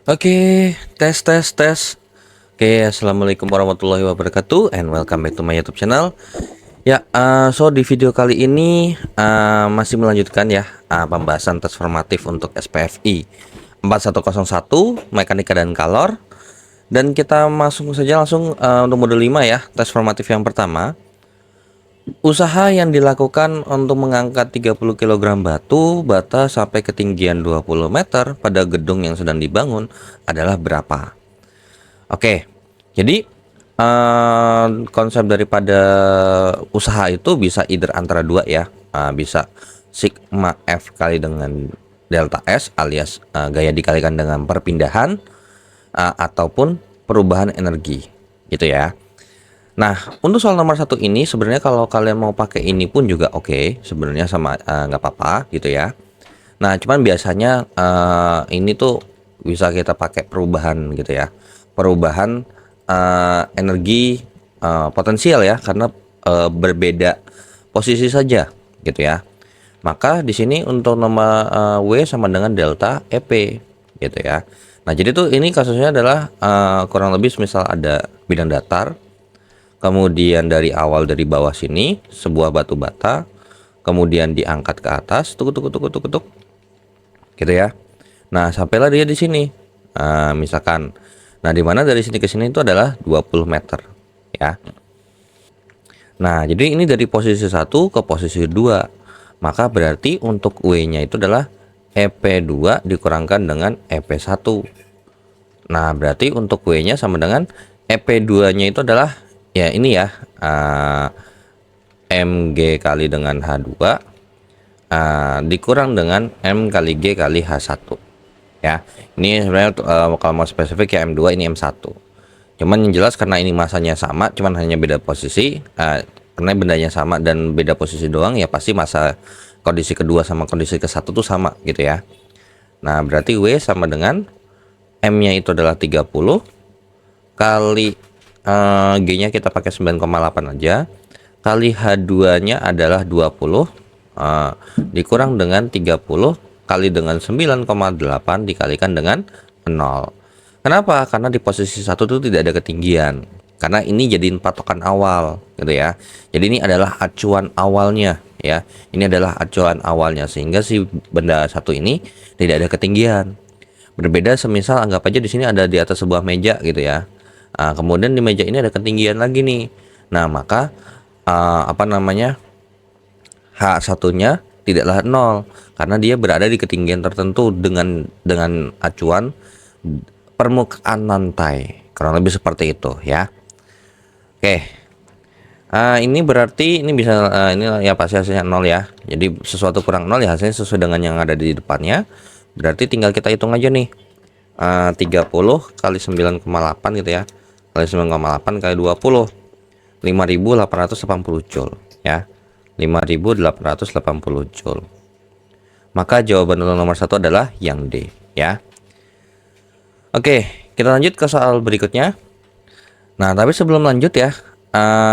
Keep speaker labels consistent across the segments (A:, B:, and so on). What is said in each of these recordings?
A: Oke, tes tes tes. Oke, assalamualaikum warahmatullahi wabarakatuh, and welcome back to my YouTube channel. Ya, di video kali ini masih melanjutkan ya pembahasan tes formatif untuk SPFI 4101 Mekanika dan Kalor. Dan kita masuk saja langsung untuk modul 5 ya, tes formatif yang pertama. Usaha yang dilakukan untuk mengangkat 30 kg batu bata sampai ketinggian 20 meter pada gedung yang sedang dibangun adalah berapa? Oke, jadi konsep daripada usaha itu bisa either antara dua ya, bisa sigma F kali dengan delta S alias gaya dikalikan dengan perpindahan ataupun perubahan energi, gitu ya. Nah, untuk soal nomor satu ini sebenarnya kalau kalian mau pakai ini pun juga oke, sebenarnya sama nggak apa-apa gitu ya. Nah, cuman biasanya ini tuh bisa kita pakai perubahan gitu ya. Perubahan energi potensial ya, karena berbeda posisi saja gitu ya. Maka di sini untuk nomor W sama dengan delta EP gitu ya. Nah, jadi tuh ini kasusnya adalah kurang lebih misal ada bidang datar, kemudian dari awal dari bawah sini sebuah batu bata, kemudian diangkat ke atas, tuk tuk tuk tuk tuk gitu ya. Nah, sampailah dia di sini. Misalkan, nah di mana dari sini ke sini itu adalah 20 meter ya. Nah, jadi ini dari posisi 1 ke posisi 2. Maka berarti untuk W-nya itu adalah EP2 dikurangkan dengan EP1. Nah, berarti untuk W-nya sama dengan EP2-nya itu adalah ya ini ya, Mg kali dengan H2 dikurang dengan M kali G kali H1 ya. Ini sebenarnya kalau mau spesifik ya M2, ini M1. Cuman yang jelas karena ini masanya sama, cuman hanya beda posisi, karena bendanya sama dan beda posisi doang ya, pasti masa kondisi kedua sama kondisi ke satu tuh sama gitu ya. Nah, berarti W sama dengan M-nya itu adalah 30 kali G-nya kita pakai 9,8 aja, kali H2-nya adalah 20 dikurang dengan 30 kali dengan 9,8 dikalikan dengan 0. Kenapa? Karena di posisi 1 itu tidak ada ketinggian. Karena ini jadiin patokan awal gitu ya. Jadi ini adalah acuan awalnya ya. Ini adalah acuan awalnya sehingga si benda satu ini tidak ada ketinggian. Berbeda semisal anggap aja di sini ada di atas sebuah meja gitu ya. Kemudian di meja ini ada ketinggian lagi nih. Nah, maka apa namanya? H1-nya tidaklah 0 karena dia berada di ketinggian tertentu dengan acuan permukaan lantai. Kurang lebih seperti itu ya. Oke. Ini berarti ini bisa ini ya pasti hasilnya 0 ya. Jadi sesuatu kurang 0 ya hasilnya sesuai dengan yang ada di depannya. Berarti tinggal kita hitung aja nih. 30 kali 9,8 gitu ya. Kali 9,8 kali 20. 5.880 joule ya. 5.880 joule. Maka jawaban untuk nomor 1 adalah yang D ya. Oke, kita lanjut ke soal berikutnya. Nah, tapi sebelum lanjut ya,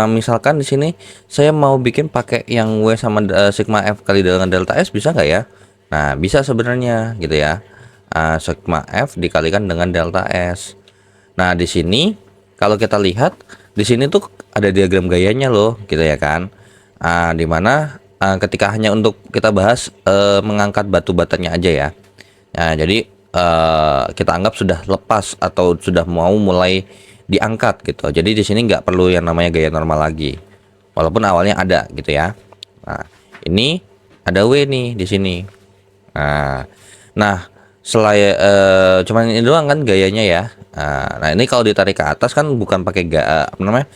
A: misalkan di sini saya mau bikin pakai yang W sama sigma F kali dengan delta S, bisa nggak ya? Nah, bisa sebenarnya gitu ya. Sigma F dikalikan dengan delta S. Nah, di sini kalau kita lihat di sini tuh ada diagram gayanya loh, gitu ya kan? Dimana ketika hanya untuk kita bahas mengangkat batu batanya aja ya. Nah, jadi kita anggap sudah lepas atau sudah mau mulai diangkat gitu. Jadi di sini nggak perlu yang namanya gaya normal lagi, walaupun awalnya ada gitu ya. Nah, ini ada W nih di sini. Nah, selain cuman ini doang kan gayanya ya. Nah, ini kalau ditarik ke atas kan bukan pakai apa namanya,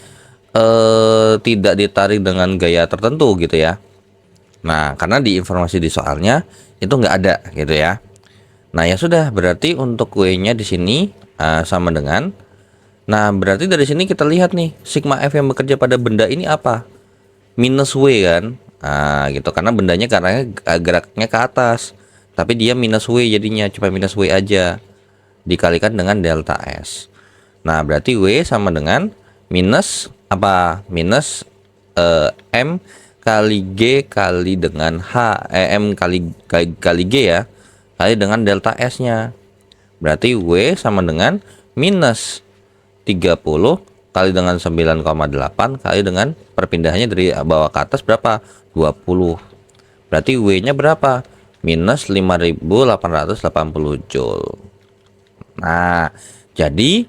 A: tidak ditarik dengan gaya tertentu gitu ya. Nah, karena di informasi di soalnya itu nggak ada gitu ya. Nah, ya sudah, berarti untuk W-nya di sini sama dengan, nah berarti dari sini kita lihat nih sigma F yang bekerja pada benda ini apa? Minus W kan? Gitu, karena bendanya karena geraknya ke atas, tapi dia minus W jadinya cuma minus W aja dikalikan dengan delta S. Nah, berarti W sama dengan minus apa? Minus M kali G kali dengan M kali G ya, kali dengan delta S-nya. Berarti W sama dengan minus 30 kali dengan 9,8 kali dengan perpindahannya dari bawah ke atas berapa? 20. Berarti W-nya berapa? Minus 5880 Joule. Nah, jadi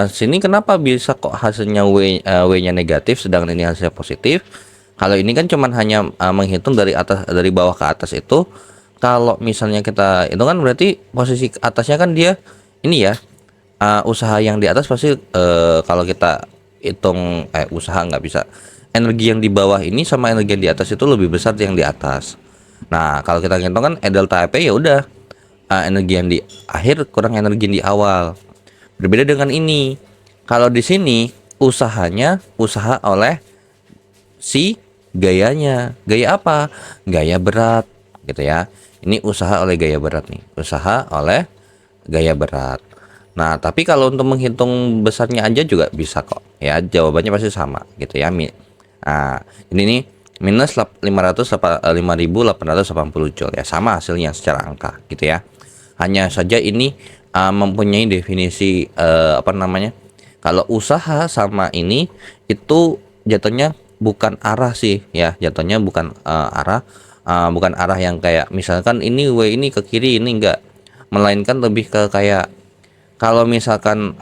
A: sini kenapa bisa kok hasilnya W-nya negatif sedangkan ini hasilnya positif? Kalau ini kan cuman hanya menghitung dari atas, dari bawah ke atas itu. Kalau misalnya kita itu kan berarti posisi atasnya kan dia ini ya, usaha yang di atas pasti kalau kita hitung usaha nggak bisa, energi yang di bawah ini sama energi yang di atas itu lebih besar yang di atas. Nah kalau kita hitung kan delta EP ya udah, energi yang di akhir kurang energi yang di awal. Berbeda dengan ini, kalau di sini usahanya usaha oleh si gayanya. Gaya apa? Gaya berat gitu ya. Ini usaha oleh gaya berat nih, usaha oleh gaya berat. Nah, tapi kalau untuk menghitung besarnya aja juga bisa kok. Ya, jawabannya pasti sama gitu ya. Nah, ini nih minus 5880 Joule ya, sama hasilnya secara angka gitu ya. Hanya saja ini mempunyai definisi apa namanya? Kalau usaha sama ini itu jatuhnya bukan arah sih ya, jatuhnya bukan bukan arah yang kayak misalkan ini W ini ke kiri ini enggak, melainkan lebih ke kayak kalau misalkan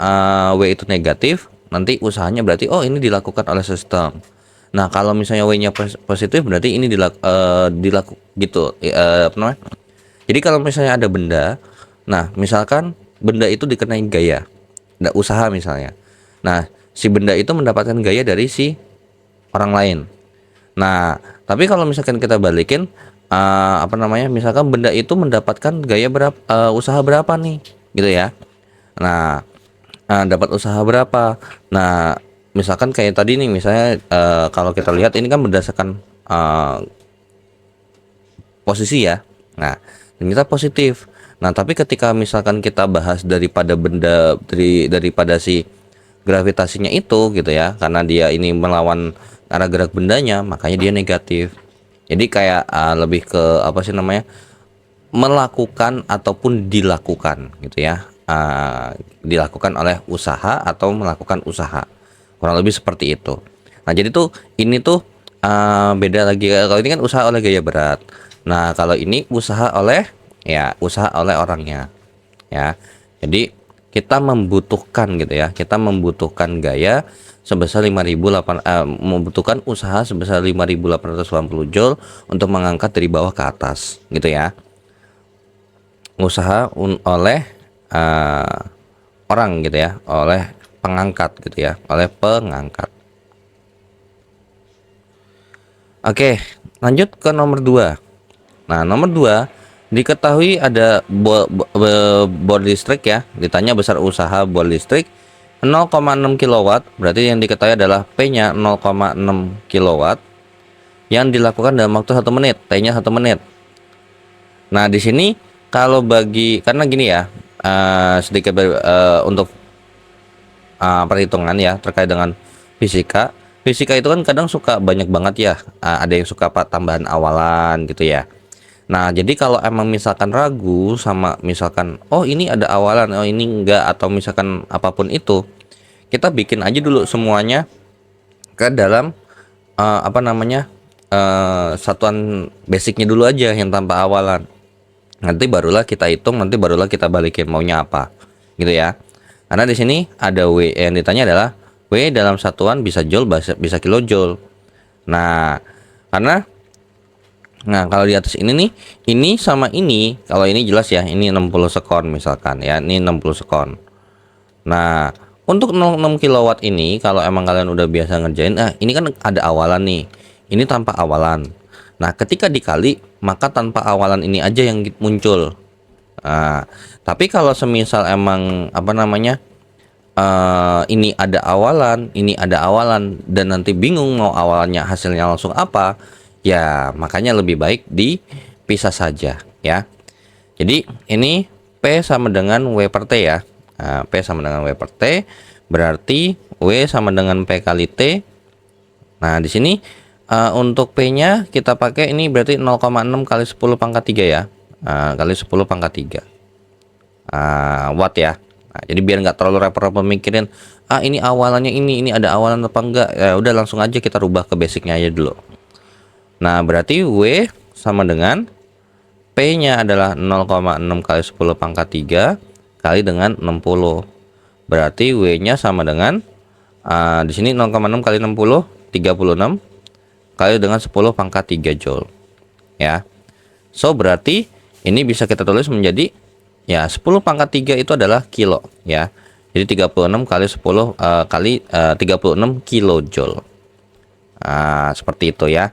A: W itu negatif, nanti usahanya berarti oh ini dilakukan oleh sistem. Nah kalau misalnya W-nya positif berarti ini dilaku gitu apa namanya? Jadi kalau misalnya ada benda, nah misalkan benda itu dikenai gaya, ada usaha misalnya. Nah si benda itu mendapatkan gaya dari si orang lain. Nah, tapi kalau misalkan kita balikin apa namanya? Misalkan benda itu mendapatkan gaya berapa, usaha berapa nih, gitu ya. Nah, dapat usaha berapa? Nah, misalkan kayak tadi nih, misalnya kalau kita lihat ini kan berdasarkan posisi ya. Nah, ternyata positif. Nah, tapi ketika misalkan kita bahas daripada benda daripada si gravitasinya itu gitu ya, karena dia ini melawan arah gerak bendanya, makanya dia negatif. Jadi kayak lebih ke apa sih namanya, melakukan ataupun dilakukan gitu ya, dilakukan oleh usaha atau melakukan usaha, kurang lebih seperti itu. Nah jadi tuh ini tuh beda lagi. Kalau ini kan usaha oleh gaya berat, nah kalau ini usaha oleh ya usaha oleh orangnya ya. Jadi kita membutuhkan gitu ya, kita membutuhkan gaya sebesar 5.800 membutuhkan usaha sebesar 5.880 Joule untuk mengangkat dari bawah ke atas gitu ya. Usaha oleh orang gitu ya, oleh pengangkat gitu ya, oleh pengangkat. Oke, lanjut ke nomor 2. Nah, nomor 2 diketahui ada bor listrik ya, ditanya besar usaha bor listrik 0,6 kW, berarti yang diketahui adalah P-nya 0,6 kW yang dilakukan dalam waktu 1 menit, T-nya 1 menit. Nah, di sini kalau bagi karena gini ya, sedikit untuk perhitungan ya terkait dengan fisika. Fisika itu kan kadang suka banyak banget ya, ada yang suka tambahan awalan gitu ya. Nah, jadi kalau emang misalkan ragu sama misalkan oh ini ada awalan, oh ini enggak, atau misalkan apapun itu, kita bikin aja dulu semuanya ke dalam apa namanya, satuan basicnya dulu aja yang tanpa awalan. Nanti barulah kita hitung, nanti barulah kita balikin maunya apa, gitu ya. Karena di sini ada W, yang ditanya adalah W dalam satuan bisa joule, bisa kilojoule. Nah, karena kalau di atas ini nih, ini sama ini, kalau ini jelas ya, ini 60 sekon misalkan ya, ini 60 sekon. Nah, untuk 0,6 kilowatt ini kalau emang kalian udah biasa ngerjain, ini kan ada awalan nih. Ini tanpa awalan. Nah, ketika dikali, maka tanpa awalan ini aja yang muncul. Nah, tapi kalau semisal emang apa namanya, ini ada awalan, dan nanti bingung mau awalannya hasilnya langsung apa, ya makanya lebih baik dipisah saja ya. Jadi ini P sama dengan W per T ya. Nah, P sama dengan W per T berarti W sama dengan P kali T. Nah di sini untuk P nya kita pakai ini berarti 0,6 kali 10 pangkat 3 ya, kali 10 pangkat 3. watt ya. Nah, jadi biar nggak terlalu repot-repot mikirin ini awalannya ini ada awalan apa enggak, ya udah langsung aja kita rubah ke basicnya aja dulu. Nah berarti W sama dengan P nya adalah 0,6 kali 10 pangkat 3 kali dengan 60. Berarti W nya sama dengan di sini 0,6 kali 60 36 kali dengan 10 pangkat 3 joule ya. So berarti ini bisa kita tulis menjadi ya 10 pangkat 3 itu adalah kilo ya. Jadi 36 kali 10 kali 36 kilojoule. Seperti itu ya.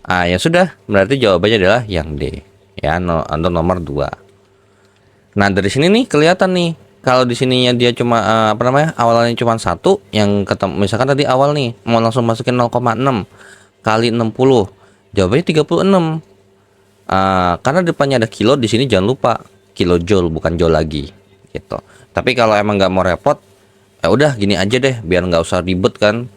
A: Ya sudah, berarti jawabannya adalah yang D ya, untuk nomor 2. Nah, dari sini nih kelihatan nih, kalau di sininya dia cuma awalannya cuma 1 yang ketemu, misalkan tadi awal nih mau langsung masukin 0,6 kali 60. Jawabannya 36. Karena depannya ada kilo, di sini jangan lupa kilojoule bukan joule lagi gitu. Tapi kalau emang nggak mau repot, ya udah gini aja deh, biar nggak usah ribet kan.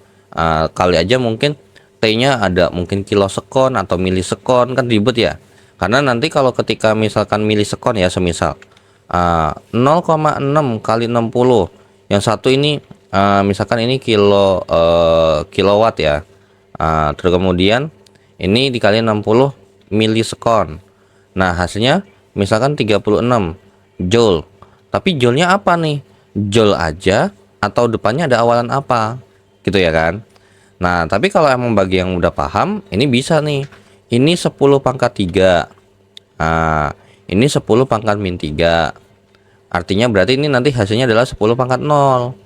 A: Kali aja mungkin T-nya ada mungkin kilosekon atau milisekon, kan ribet ya. Karena nanti kalau ketika misalkan milisekon ya, semisal 0,6 kali 60, yang satu ini misalkan ini kilowatt ya. Terus kemudian ini dikali 60 milisekon. Nah, hasilnya misalkan 36 joule. Tapi joule-nya apa nih? Joule aja atau depannya ada awalan apa? Gitu ya kan? Nah, tapi kalau emang bagi yang udah paham, ini bisa nih. Ini 10 pangkat 3. Ini 10 pangkat min 3. Artinya berarti ini nanti hasilnya adalah 10 pangkat 0.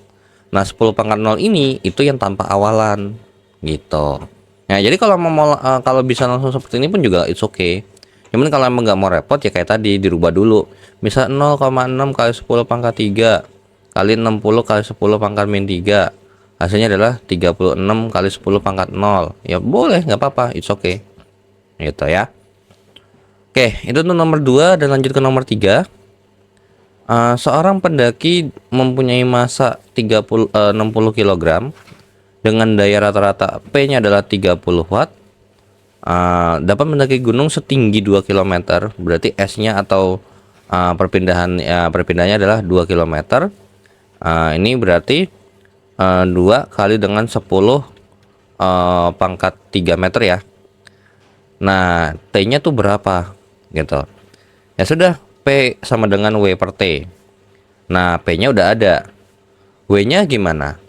A: Nah, 10 pangkat 0 ini itu yang tanpa awalan gitu. Nah, jadi kalau mau kalau bisa langsung seperti ini pun juga it's okay. Cuman kalau emang nggak mau repot ya kayak tadi dirubah dulu. Misal 0,6 kali 10 pangkat 3 kali 60 kali 10 pangkat min 3. Hasilnya adalah 36 kali 10 pangkat 0. Ya boleh, nggak apa-apa, it's okay. Gitu ya. Oke, itu untuk nomor 2 dan lanjut ke nomor 3. Seorang pendaki mempunyai massa 60 kg dengan daya rata-rata P-nya adalah 30 watt. Dapat mendaki gunung setinggi 2 km. Berarti S-nya atau perpindahannya adalah 2 km. Ini berarti 2 kali dengan 10 pangkat 3 meter ya. Nah, T-nya tuh berapa gitu. Ya sudah, P sama dengan W per T. Nah, P-nya udah ada. W-nya gimana?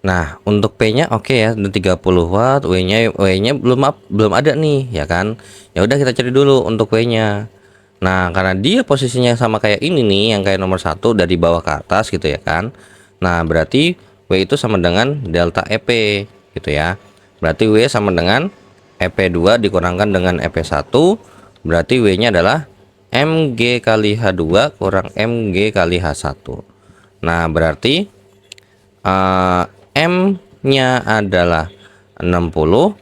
A: Nah, untuk P-nya oke ya, udah 30 watt, W-nya belum ada nih, ya kan? Ya udah kita cari dulu untuk W-nya. Nah, karena dia posisinya sama kayak ini nih, yang kayak nomor 1 dari bawah ke atas gitu ya kan. Nah, berarti W itu sama dengan delta EP gitu ya. Berarti W sama dengan EP2 dikurangkan dengan EP1. Berarti W-nya adalah Mg kali H2 kurang Mg kali H1. Nah, berarti M-nya adalah 60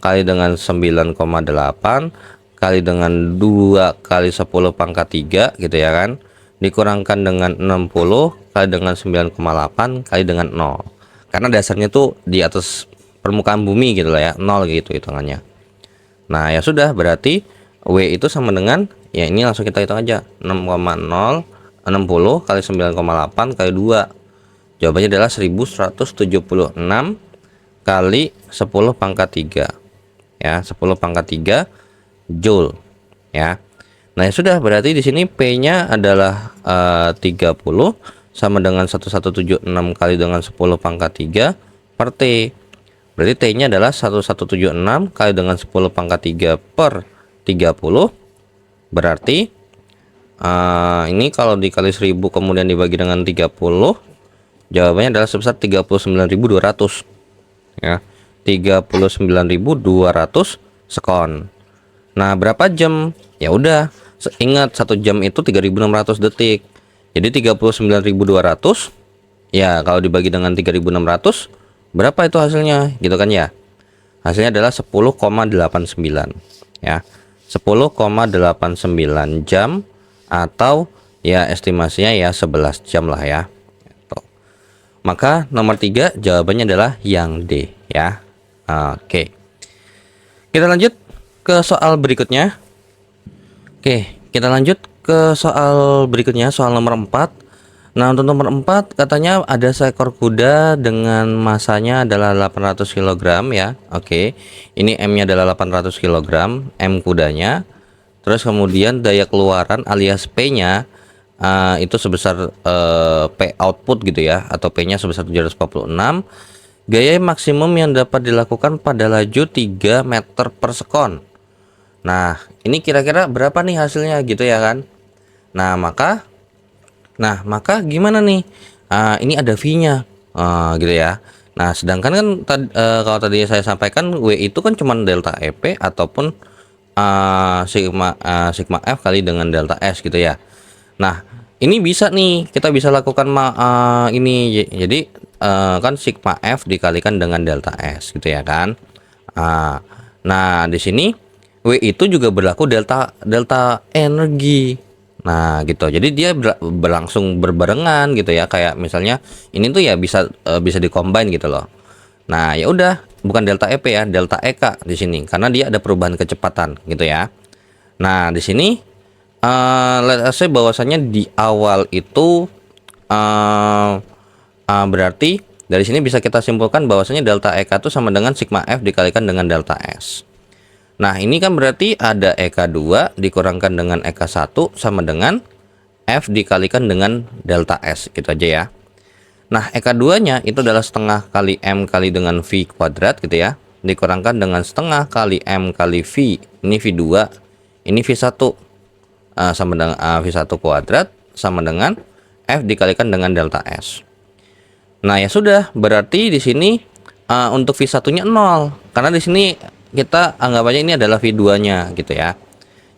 A: kali dengan 9,8 kali dengan 2 kali 10 pangkat 3 gitu ya kan. Dikurangkan dengan 60 kali dengan 9,8 kali dengan 0. Karena dasarnya tuh di atas permukaan bumi gitu lah ya, 0 gitu hitungannya. Nah, ya sudah, berarti W itu sama dengan ya ini langsung kita hitung aja, 6,0 60 kali 9,8 kali 2. Jawabannya adalah 1176 kali 10 pangkat 3. Ya, 10 pangkat 3 joule ya. Nah, ya sudah, berarti di sini P-nya adalah 30 sama dengan 1176 kali dengan 10 pangkat 3 per T. Berarti T-nya adalah 1176 kali dengan 10 pangkat 3 per 30. Berarti ini kalau dikali 1000 kemudian dibagi dengan 30, jawabannya adalah sebesar 39.200 ya. 39.200 sekon. Nah, berapa jam? Ya udah, ingat 1 jam itu 3.600 detik. Jadi 39.200 ya kalau dibagi dengan 3.600 berapa itu hasilnya? Gitu kan ya. Hasilnya adalah 10,89 ya. 10,89 jam atau ya estimasinya ya 11 jam lah ya. Maka nomor 3 jawabannya adalah yang D ya. Oke. Kita lanjut ke soal berikutnya. Oke, kita lanjut ke soal berikutnya, soal nomor 4. Nah, untuk nomor 4 katanya ada seekor kuda dengan masanya adalah 800 kg ya. Oke. Ini M-nya adalah 800 kg, M kudanya. Terus kemudian daya keluaran alias P-nya itu sebesar P output gitu ya, atau P-nya sebesar 746. Gaya maksimum yang dapat dilakukan pada laju 3 meter per sekon. Nah, ini kira-kira berapa nih hasilnya gitu ya kan? Nah, maka gimana nih? Ini ada V-nya, gitu ya. Nah, sedangkan kan kalau tadi saya sampaikan W itu kan cuma delta EP ataupun sigma F kali dengan delta S gitu ya. Nah, ini bisa nih kita bisa lakukan ini. Jadi kan sigma F dikalikan dengan delta S gitu ya kan. Nah, di sini W itu juga berlaku delta energi. Nah, gitu. Jadi dia berlangsung berbarengan gitu ya. Kayak misalnya ini tuh ya bisa dicombine gitu loh. Nah, ya udah, bukan delta EP ya, delta EK di sini karena dia ada perubahan kecepatan gitu ya. Nah, di sini let's say bahwasannya di awal itu berarti dari sini bisa kita simpulkan bahwasanya delta EK itu sama dengan sigma F dikalikan dengan delta S. Nah, ini kan berarti ada EK2 dikurangkan dengan EK1 sama dengan F dikalikan dengan delta S gitu aja ya. Nah, EK2-nya itu adalah setengah kali M kali dengan V kuadrat gitu ya, dikurangkan dengan setengah kali M kali V, ini V2, ini V1, sama dengan V1 kuadrat sama dengan F dikalikan dengan delta S. Nah, ya sudah, berarti di sini untuk V1-nya 0 karena di sini kita anggap aja ini adalah V2-nya gitu ya.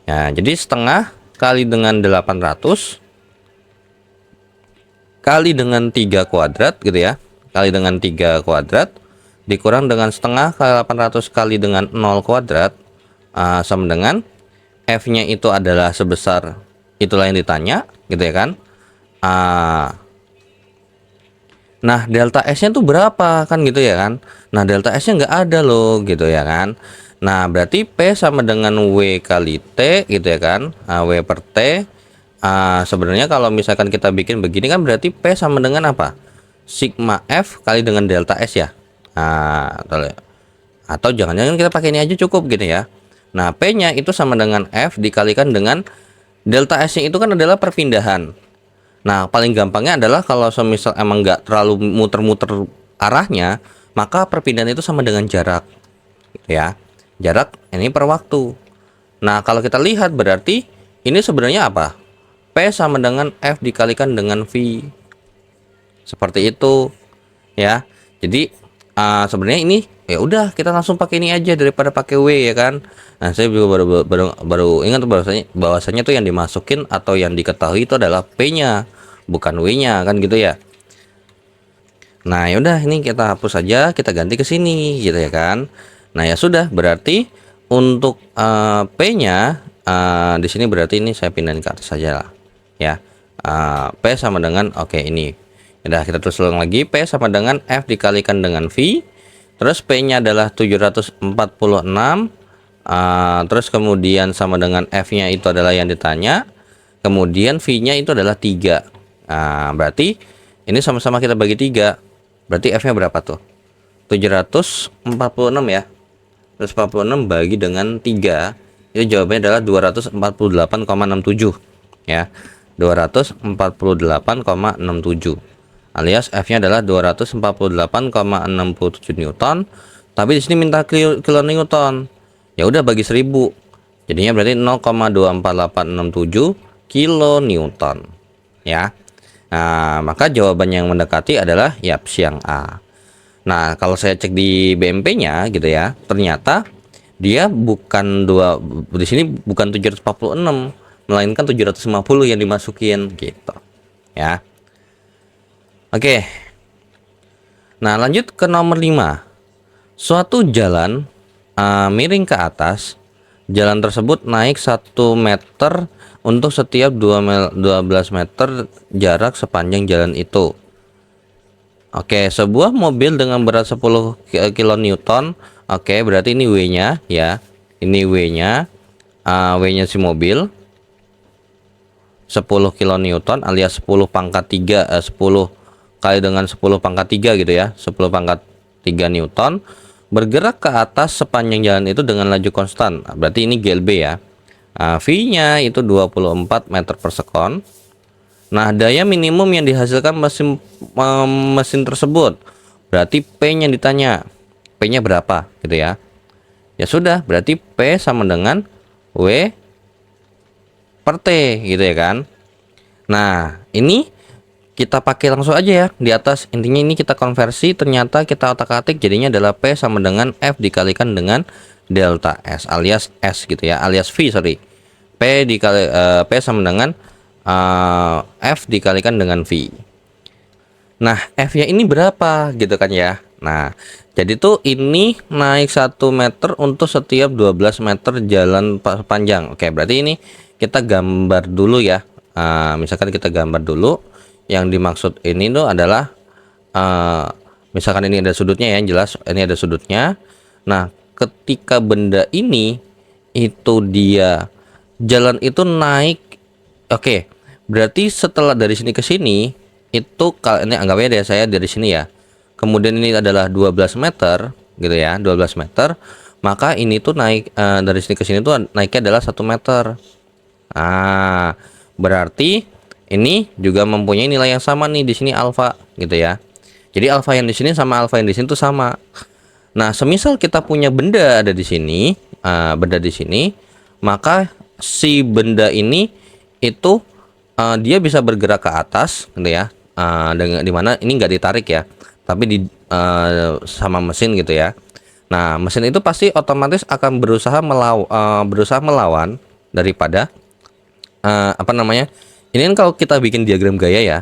A: Ya, jadi setengah kali dengan 800 kali dengan 3 kuadrat gitu ya. Kali dengan 3 kuadrat dikurang dengan setengah kali 800 kali dengan 0 kuadrat sama dengan F-nya itu adalah sebesar itulah yang ditanya gitu ya kan. Nah, delta S-nya tuh berapa kan gitu ya kan. Nah, delta S-nya nggak ada loh gitu ya kan. Nah, berarti P sama dengan W kali T gitu ya kan. W per T. Sebenarnya kalau misalkan kita bikin begini kan berarti P sama dengan apa? Sigma F kali dengan delta S ya. Atau jangan-jangan kita pakai ini aja cukup gitu ya. Nah, P-nya itu sama dengan F dikalikan dengan delta S-nya itu kan adalah perpindahan. Nah, paling gampangnya adalah kalau semisal emang nggak terlalu muter-muter arahnya, maka perpindahan itu sama dengan jarak, ya. Jarak ini per waktu. Nah, kalau kita lihat berarti ini sebenarnya apa? P sama dengan F dikalikan dengan V. Seperti itu, ya. Jadi sebenarnya ini ya udah kita langsung pakai ini aja daripada pakai W ya kan. Nah, saya juga baru ingat bahwasanya tuh yang dimasukin atau yang diketahui itu adalah P-nya, bukan W-nya kan gitu ya. Nah, ya udah ini kita hapus saja, kita ganti ke sini gitu ya kan. Nah, ya sudah, berarti untuk P-nya di sini berarti ini saya pindahin ke atas saja lah. Ya. P sama dengan ini. Udah, kita terus ulang lagi. P sama dengan F dikalikan dengan V. Terus P-nya adalah 746. Terus kemudian sama dengan F-nya itu adalah yang ditanya. Kemudian V-nya itu adalah 3. Berarti ini sama-sama kita bagi 3. Berarti F-nya berapa tuh? 746 ya. 146 bagi dengan 3. Itu jawabannya adalah 248,67 ya. 248,67. Alias F-nya adalah 248,67 Newton. Tapi di sini minta kilonewton. Ya udah bagi 1000. Jadinya berarti 0,24867 kilonewton ya. Nah, maka jawaban yang mendekati adalah opsi yang A. Nah, kalau saya cek di BMP-nya gitu ya, ternyata dia bukan di sini bukan 746, melainkan 750 yang dimasukin gitu. Ya. Oke. Nah, lanjut ke nomor 5. Suatu jalan miring ke atas. Jalan tersebut naik 1 meter untuk setiap 12 meter jarak sepanjang jalan itu. Oke, sebuah mobil dengan berat 10 kilonewton. Oke, berarti ini W-nya ya. Ini W-nya. W-nya si mobil. 10 kilonewton alias 10 pangkat 3, 10 kali dengan 10 pangkat 3 gitu ya, 10 pangkat 3 Newton, bergerak ke atas sepanjang jalan itu dengan laju konstan. Nah, berarti ini GLB ya. V-nya itu 24 meter per sekon. Nah, daya minimum yang dihasilkan mesin tersebut, berarti P-nya ditanya, P-nya berapa gitu ya. Ya sudah, berarti P sama dengan W per T gitu ya kan. Nah, ini kita pakai langsung aja ya di atas. Intinya ini kita konversi, ternyata kita otak-atik jadinya adalah P sama dengan F dikalikan dengan delta S alias S gitu ya, alias V sorry. P sama dengan F dikalikan dengan V. Nah, F-nya ini berapa gitu kan ya. Nah, jadi tuh ini naik 1 meter untuk setiap 12 meter jalan panjang. Oke, berarti ini kita gambar dulu ya. Misalkan kita gambar dulu. Yang dimaksud ini tuh adalah misalkan ini ada sudutnya ya, jelas ini ada sudutnya. Nah, ketika benda ini itu dia jalan itu naik, oke, berarti setelah dari sini ke sini itu kalau ini anggapnya dari saya dari sini ya. Kemudian ini adalah 12 meter gitu ya, 12 meter. Maka ini tuh naik dari sini ke sini tuh naiknya adalah 1 meter. Berarti ini juga mempunyai nilai yang sama nih di sini alfa gitu ya. Jadi alfa yang di sini sama alfa yang di sini tuh sama. Nah, semisal kita punya benda ada di sini, benda di sini, maka si benda ini itu dia bisa bergerak ke atas gitu ya. Dengan dimana ini nggak ditarik ya, tapi sama mesin gitu ya. Nah, mesin itu pasti otomatis akan berusaha melawan daripada apa namanya? Ini kan kalau kita bikin diagram gaya ya,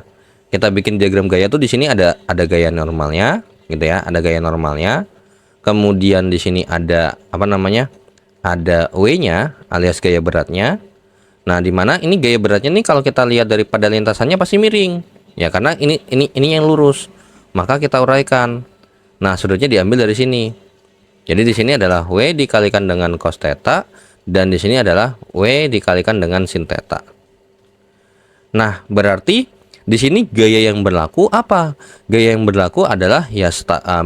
A: kita bikin diagram gaya tuh di sini ada gaya normalnya gitu ya, ada gaya normalnya. Kemudian di sini ada apa namanya? Ada W-nya alias gaya beratnya. Nah, di mana ini gaya beratnya nih kalau kita lihat daripada lintasannya pasti miring. Ya, karena ini yang lurus. Maka kita uraikan. Nah, sudutnya diambil dari sini. Jadi di sini adalah W dikalikan dengan cos theta dan di sini adalah W dikalikan dengan sin theta. Nah, berarti di sini gaya yang berlaku apa? Gaya yang berlaku adalah ya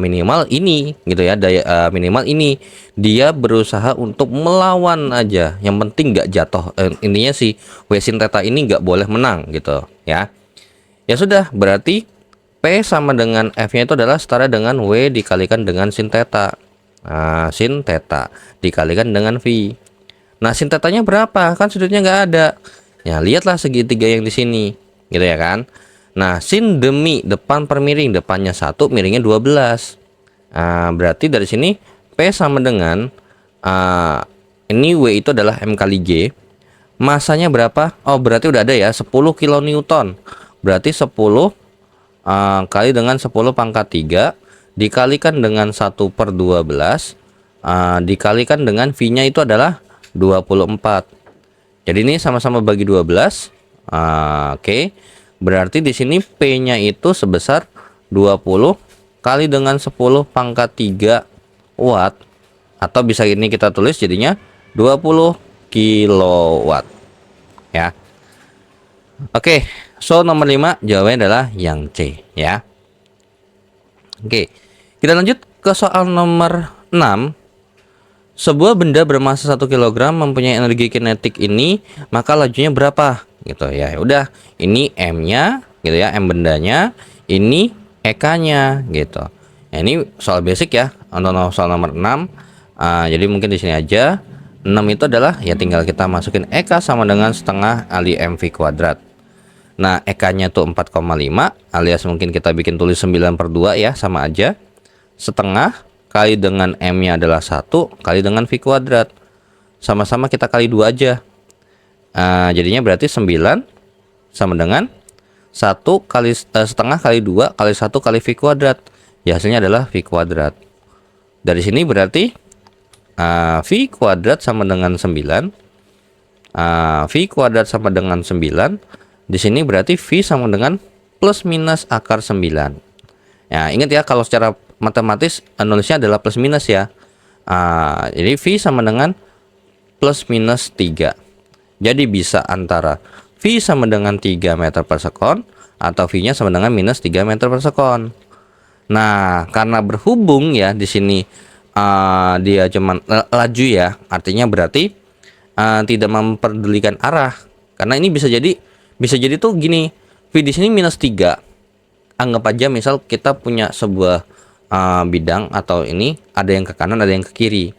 A: minimal ini gitu ya, daya minimal ini dia berusaha untuk melawan aja. Yang penting nggak jatuh. Intinya si W sin theta ini nggak boleh menang gitu ya. Ya sudah, berarti P sama dengan F-nya itu adalah setara dengan W dikalikan dengan sin theta. Sin theta dikalikan dengan V. Nah, sin tetanya berapa? Kan sudutnya nggak ada. Ya, lihatlah segitiga yang di sini. Gitu ya kan. Nah, sin demi depan per miring, depannya 1, miringnya 12. Berarti dari sini P sama dengan ini W itu adalah M kali G. Masanya berapa? Oh, berarti udah ada ya, 10 kilonewton. Berarti 10 kali dengan 10 pangkat 3 dikalikan dengan 1 per 12 dikalikan dengan V-nya itu adalah 24. Jadi ini sama-sama bagi 12. Oke. Berarti di sini P-nya itu sebesar 20 kali dengan 10 pangkat 3 watt, atau bisa ini kita tulis jadinya 20 kilowatt ya. Oke, so nomor 5 jawabannya adalah yang C ya. Oke, kita lanjut ke soal nomor 6. Sebuah benda bermasa 1 kg mempunyai energi kinetik ini, maka lajunya berapa? Gitu ya. Udah, ini M-nya gitu ya, M bendanya, ini EK-nya gitu. Nah, ini soal basic ya, untuk soal nomor 6. Jadi mungkin di sini aja. 6 itu adalah ya tinggal kita masukin EK sama dengan setengah kali MV kuadrat. Nah, EK-nya tuh 4,5 alias mungkin kita bikin tulis 9 per 2 ya, sama aja. Setengah kali dengan M-nya adalah 1 kali dengan V kuadrat. Sama-sama kita kali 2 aja. Jadinya berarti 9 sama dengan 1 kali setengah kali 2 kali 1 kali V kuadrat. Ya, hasilnya adalah V kuadrat. Dari sini berarti V kuadrat sama dengan 9. V kuadrat sama dengan 9. Di sini berarti V sama dengan plus minus akar 9. Ya, ingat ya, kalau secara matematis nulisnya adalah plus minus ya. Jadi V sama dengan plus minus 3. Jadi bisa antara V sama dengan 3 meter per sekon, atau V-nya sama dengan minus 3 meter per sekon. Nah, karena berhubung ya di sini dia cuman laju ya, artinya berarti tidak memperdulikan arah. Karena ini bisa jadi tuh gini, V di sini minus 3. Anggap aja misal kita punya sebuah bidang atau ini ada yang ke kanan, ada yang ke kiri.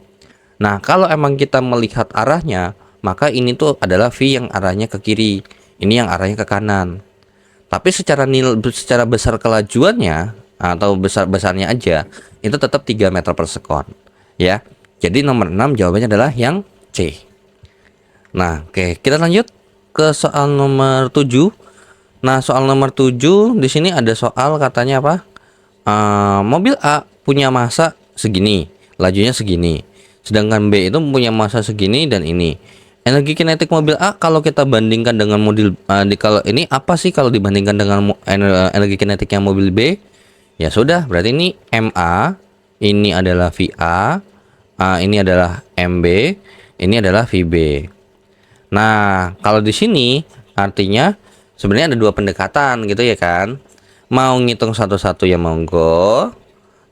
A: Nah, kalau emang kita melihat arahnya, maka ini tuh adalah V yang arahnya ke kiri, ini yang arahnya ke kanan. Tapi secara besar kelajuannya atau besarnya aja itu tetap 3 meter per sekon ya. Jadi nomor 6 jawabannya adalah yang C. Nah, oke, kita lanjut ke soal nomor 7. Nah, soal nomor 7 di sini ada soal katanya apa? Mobil A punya massa segini, lajunya segini. Sedangkan B itu punya massa segini dan ini. Energi kinetik mobil A kalau kita bandingkan dengan kalau ini apa sih kalau dibandingkan dengan energi kinetiknya mobil B? Ya sudah, berarti ini MA, ini adalah VA, ini adalah MB, ini adalah VB. Nah, kalau di sini artinya sebenarnya ada dua pendekatan gitu ya kan. Mau ngitung satu-satu ya monggo.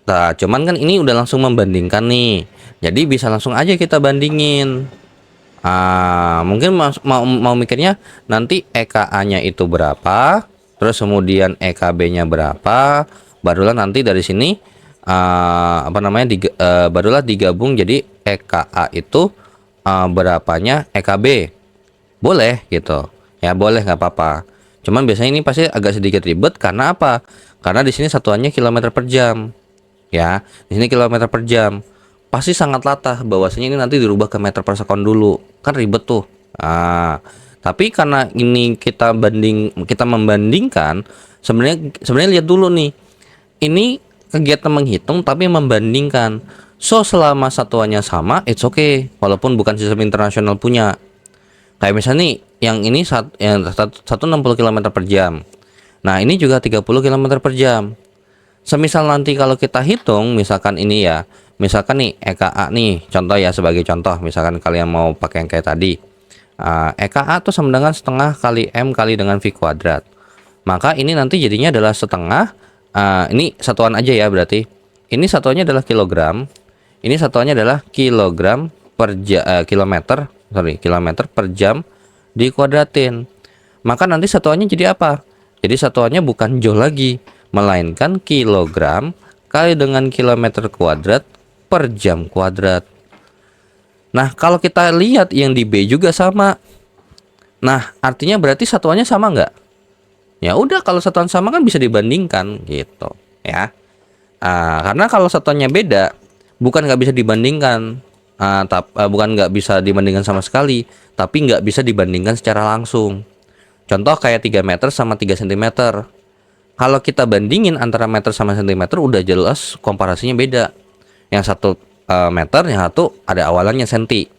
A: Nah, cuman kan ini udah langsung membandingkan nih. Jadi bisa langsung aja kita bandingin. Mungkin mau mikirnya nanti EKA-nya itu berapa, terus kemudian EKB-nya berapa, barulah nanti dari sini barulah digabung jadi EKA itu berapanya EKB. Boleh gitu. Ya boleh, nggak apa-apa. Cuman biasanya ini pasti agak sedikit ribet karena apa? Karena di sini satuannya kilometer per jam. Ya, di sini kilometer per jam. Pasti sangat latah bahwasanya ini nanti dirubah ke meter per sekon dulu, kan ribet tuh. Tapi karena ini kita membandingkan, sebenarnya lihat dulu nih, ini kegiatan menghitung tapi membandingkan. So selama satuannya sama, it's okay, walaupun bukan sistem internasional punya. Kayak misalnya nih, yang ini 160 km per jam. Nah ini juga 30 km per jam. Semisal nanti kalau kita hitung, misalkan ini ya, misalkan nih EKA nih, contoh ya, sebagai contoh, misalkan kalian mau pakai yang kayak tadi, EKA tuh sama dengan setengah kali M kali dengan V kuadrat. Maka ini nanti jadinya adalah setengah, ini satuan aja ya berarti. Ini satuannya adalah kilogram, ini satuannya adalah kilogram per kilometer per jam dikuadratin. Maka nanti satuannya jadi apa? Jadi satuannya bukan joule lagi, melainkan kilogram kali dengan kilometer kuadrat per jam kuadrat. Nah, kalau kita lihat yang di B juga sama. Nah, artinya berarti satuannya sama nggak? Ya udah, kalau satuan sama kan bisa dibandingkan gitu ya. Karena kalau satuannya beda, bukan nggak bisa dibandingkan, bukan nggak bisa dibandingkan sama sekali, tapi nggak bisa dibandingkan secara langsung. Contoh kayak 3 meter sama 3 cm. Kalau kita bandingin antara meter sama sentimeter, udah jelas komparasinya beda. Yang satu meter, yang satu ada awalannya senti.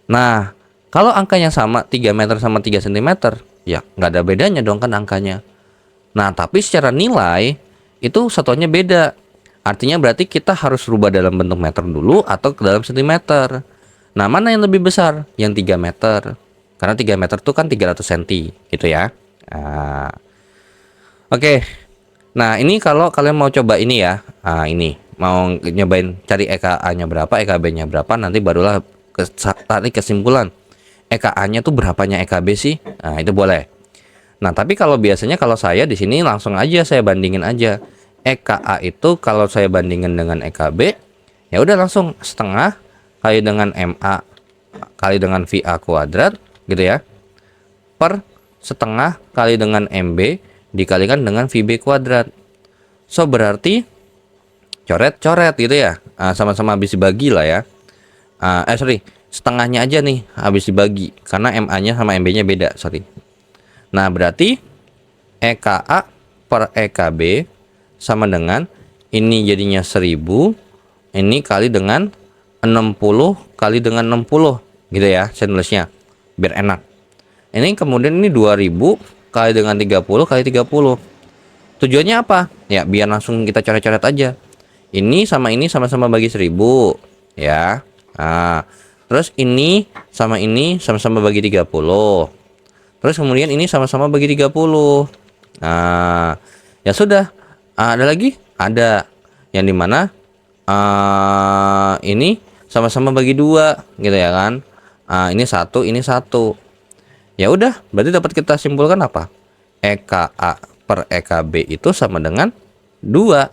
A: Nah, kalau angkanya sama 3 meter sama 3 cm, ya nggak ada bedanya dong kan angkanya. Nah, tapi secara nilai itu satuannya beda. Artinya berarti kita harus rubah dalam bentuk meter dulu atau ke dalam sentimeter. Nah, mana yang lebih besar? Yang 3 meter. Karena 3 meter itu kan 300 cm gitu ya. Oke. Nah, ini kalau kalian mau coba ini ya. Ini mau nyobain cari EKA-nya berapa, EKB-nya berapa, nanti barulah tarik kesimpulan. EKA-nya tuh berapanya EKB sih? Nah, itu boleh. Nah, tapi kalau biasanya kalau saya di sini langsung aja saya bandingin aja. EKA itu kalau saya bandingin dengan EKB, ya udah langsung setengah kali dengan MA kali dengan VA kuadrat gitu ya, per setengah kali dengan MB dikalikan dengan VB kuadrat. So berarti coret-coret gitu ya, sama-sama habis dibagi lah ya. Setengahnya aja nih habis dibagi karena MA-nya sama MB-nya beda, sorry. Nah, berarti EKA per EKB sama dengan ini jadinya 1000, ini kali dengan 60 kali dengan 60 gitu ya, saya nulisnya biar enak. Ini kemudian ini 2000 kali dengan 30 kali 30. Tujuannya apa? Ya biar langsung kita coret-coret aja. Ini sama-sama bagi 1000 ya. Terus ini sama-sama bagi 30. Terus kemudian ini sama-sama bagi 30. Nah, ya sudah. Ada lagi? Ada. Yang dimana ini sama-sama bagi 2 gitu ya kan. Ini satu, ini satu. Ya udah, berarti dapat kita simpulkan apa? EKA per EKB itu sama dengan 2.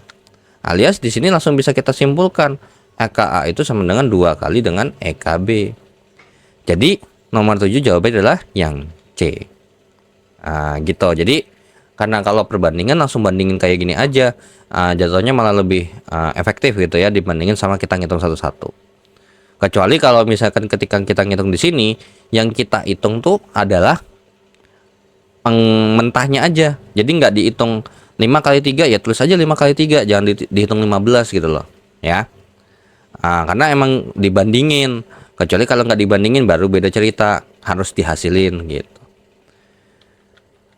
A: Alias di sini langsung bisa kita simpulkan EKA itu sama dengan 2 kali dengan EKB. Jadi nomor 7 jawabannya adalah yang C. Gitu. Jadi karena kalau perbandingan langsung bandingin kayak gini aja, jatuhnya malah lebih efektif gitu ya dibandingin sama kita ngitung satu-satu. Kecuali kalau misalkan ketika kita ngitung di sini, yang kita hitung tuh adalah mentahnya aja. Jadi nggak dihitung 5 kali 3, ya tulis aja 5 kali 3, jangan dihitung 15 gitu loh ya. Karena emang dibandingin. Kecuali kalau nggak dibandingin baru beda cerita, harus dihasilin gitu.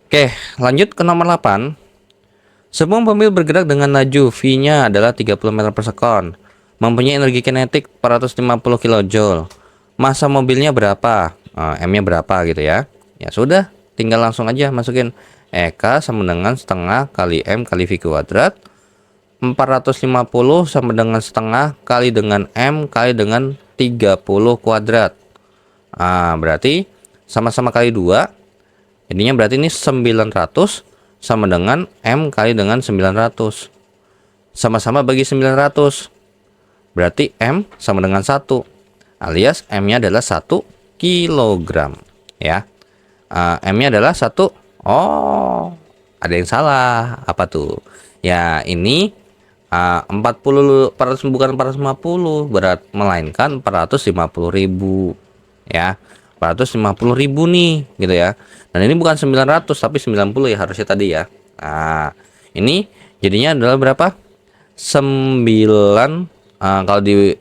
A: Oke, lanjut ke nomor 8. Sebuah mobil bergerak dengan laju V-nya adalah 30 meter per sekon, mempunyai energi kinetik 450 kJ. Massa mobilnya berapa? M-nya berapa gitu ya. Ya sudah, tinggal langsung aja masukin EK sama dengan setengah kali M kali V kuadrat. 450 sama dengan setengah kali dengan M kali dengan 30 kuadrat. Berarti sama-sama kali 2. Jadinya berarti ini 900 sama dengan M kali dengan 900. Sama-sama bagi 900. Berarti M sama dengan 1. Alias M-nya adalah 1 kilogram ya. M-nya adalah 1. Oh, ada yang salah. Apa tuh? Ya, ini 40 bukan 450 berat, melainkan 450.000 ya. 450.000 nih gitu ya. Dan ini bukan 900 tapi 90 ya harusnya tadi ya. Ini jadinya adalah berapa? 9 kalau di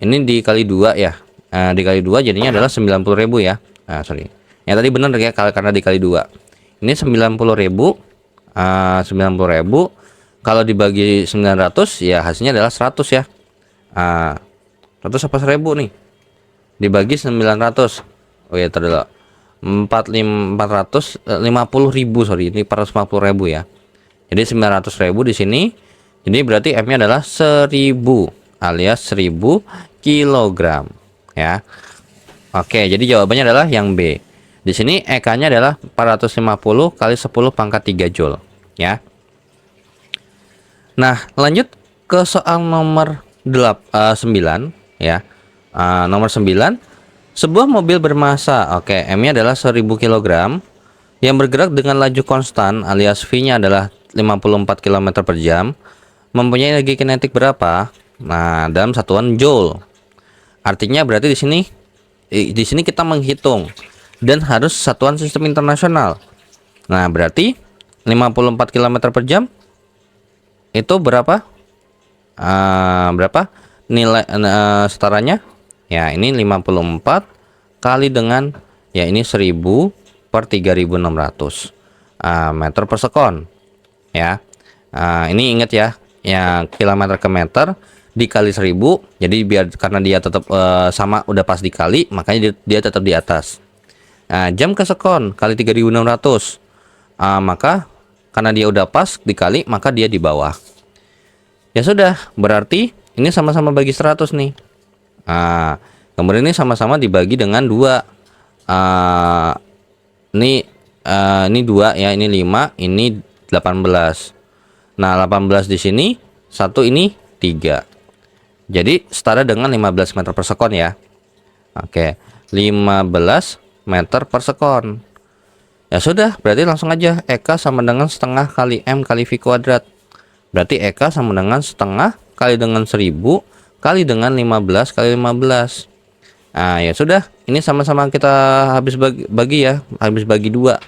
A: ini dikali 2 ya. Dikali 2 jadinya adalah 90.000 ya. Sorry. Ya tadi benar ya karena dikali 2. Ini 90.000. 90.000 kalau dibagi 900 ya hasilnya adalah 100 ya. 100 apa 1000 nih? Dibagi 900. Oh ya tadi 450.000 sorry, ini 450.000 ya. Jadi 900.000 di sini. Jadi berarti M-nya adalah 1000 alias 1000 kilogram ya. Oke, jadi jawabannya adalah yang B. Di sini EK-nya adalah 450 kali 10 pangkat 3 Joule ya. Nah, lanjut ke soal nomor 9 ya. Nomor 9, sebuah mobil bermassa, M-nya adalah 1000 kg yang bergerak dengan laju konstan alias V-nya adalah 54 km per jam, mempunyai energi kinetik berapa? Nah, dalam satuan Joule. Artinya berarti di sini kita menghitung dan harus satuan sistem internasional. Nah, berarti 54 km per jam itu berapa? Berapa nilai setaranya? Ya, ini 54 kali dengan ya ini 1000 per 3600 meter per sekon ya. Ini ingat ya, yang kilometer ke meter dikali 1000. Jadi biar karena dia tetap sama udah pas dikali, makanya dia tetap di atas. Jam ke sekon kali 3600. Maka karena dia udah pas dikali, maka dia di bawah. Ya sudah, berarti ini sama-sama bagi 100 nih. Kemudian ini sama-sama dibagi dengan 2. Ini 2 ya, ini 5, ini 18. Nah, 18 di sini, 1 ini 3. Jadi setara dengan 15 meter per sekon ya. Oke, 15 meter per sekon. Ya sudah, berarti langsung aja EK sama dengan setengah kali M kali V kuadrat. Berarti EK sama dengan setengah kali dengan 1000 kali dengan 15 kali 15. Ya sudah, ini sama-sama kita habis bagi ya, habis bagi 2.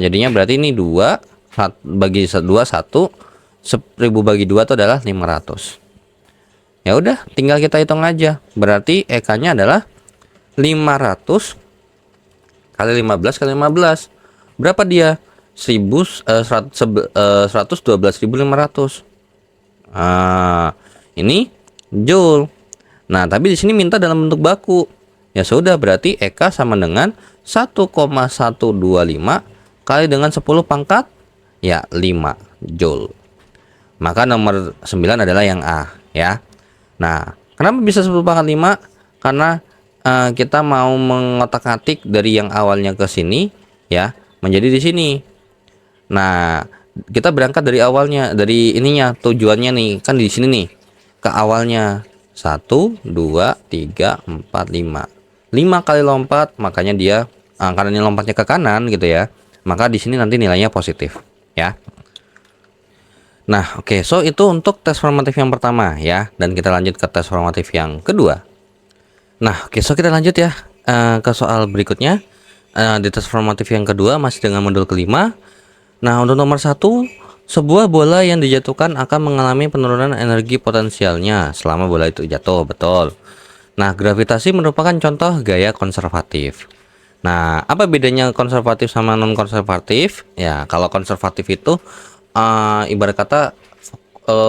A: Jadinya berarti ini 2 bagi 2 1, 1000 bagi 2 itu adalah 500. Ya udah, tinggal kita hitung aja. Berarti EK-nya adalah 500 kali 15 kali 15. Berapa dia? 112.500. Ini Joule. Nah, tapi di sini minta dalam bentuk baku. Ya sudah, berarti EK sama dengan 1,125 kali dengan 10 pangkat ya 5 Joule. Maka nomor 9 adalah yang A ya. Nah, kenapa bisa 10 pangkat 5? Karena kita mau mengotak-atik dari yang awalnya ke sini ya menjadi di sini. Nah, kita berangkat dari awalnya, dari ininya, tujuannya nih kan di sini nih, ke awalnya 1, 2, 3, 4, 5 kali lompat, makanya dia karena ini lompatnya ke kanan gitu ya, maka di sini nanti nilainya positif ya. Nah, oke, so itu untuk tes formatif yang pertama ya, dan kita lanjut ke tes formatif yang kedua. Nah, oke, so kita lanjut ya ke soal berikutnya. Di tes formatif yang kedua masih dengan modul kelima. Nah, untuk nomor 1, sebuah bola yang dijatuhkan akan mengalami penurunan energi potensialnya selama bola itu jatuh, betul. Nah, gravitasi merupakan contoh gaya konservatif. Nah, apa bedanya konservatif sama non konservatif? Ya, kalau konservatif itu ibarat kata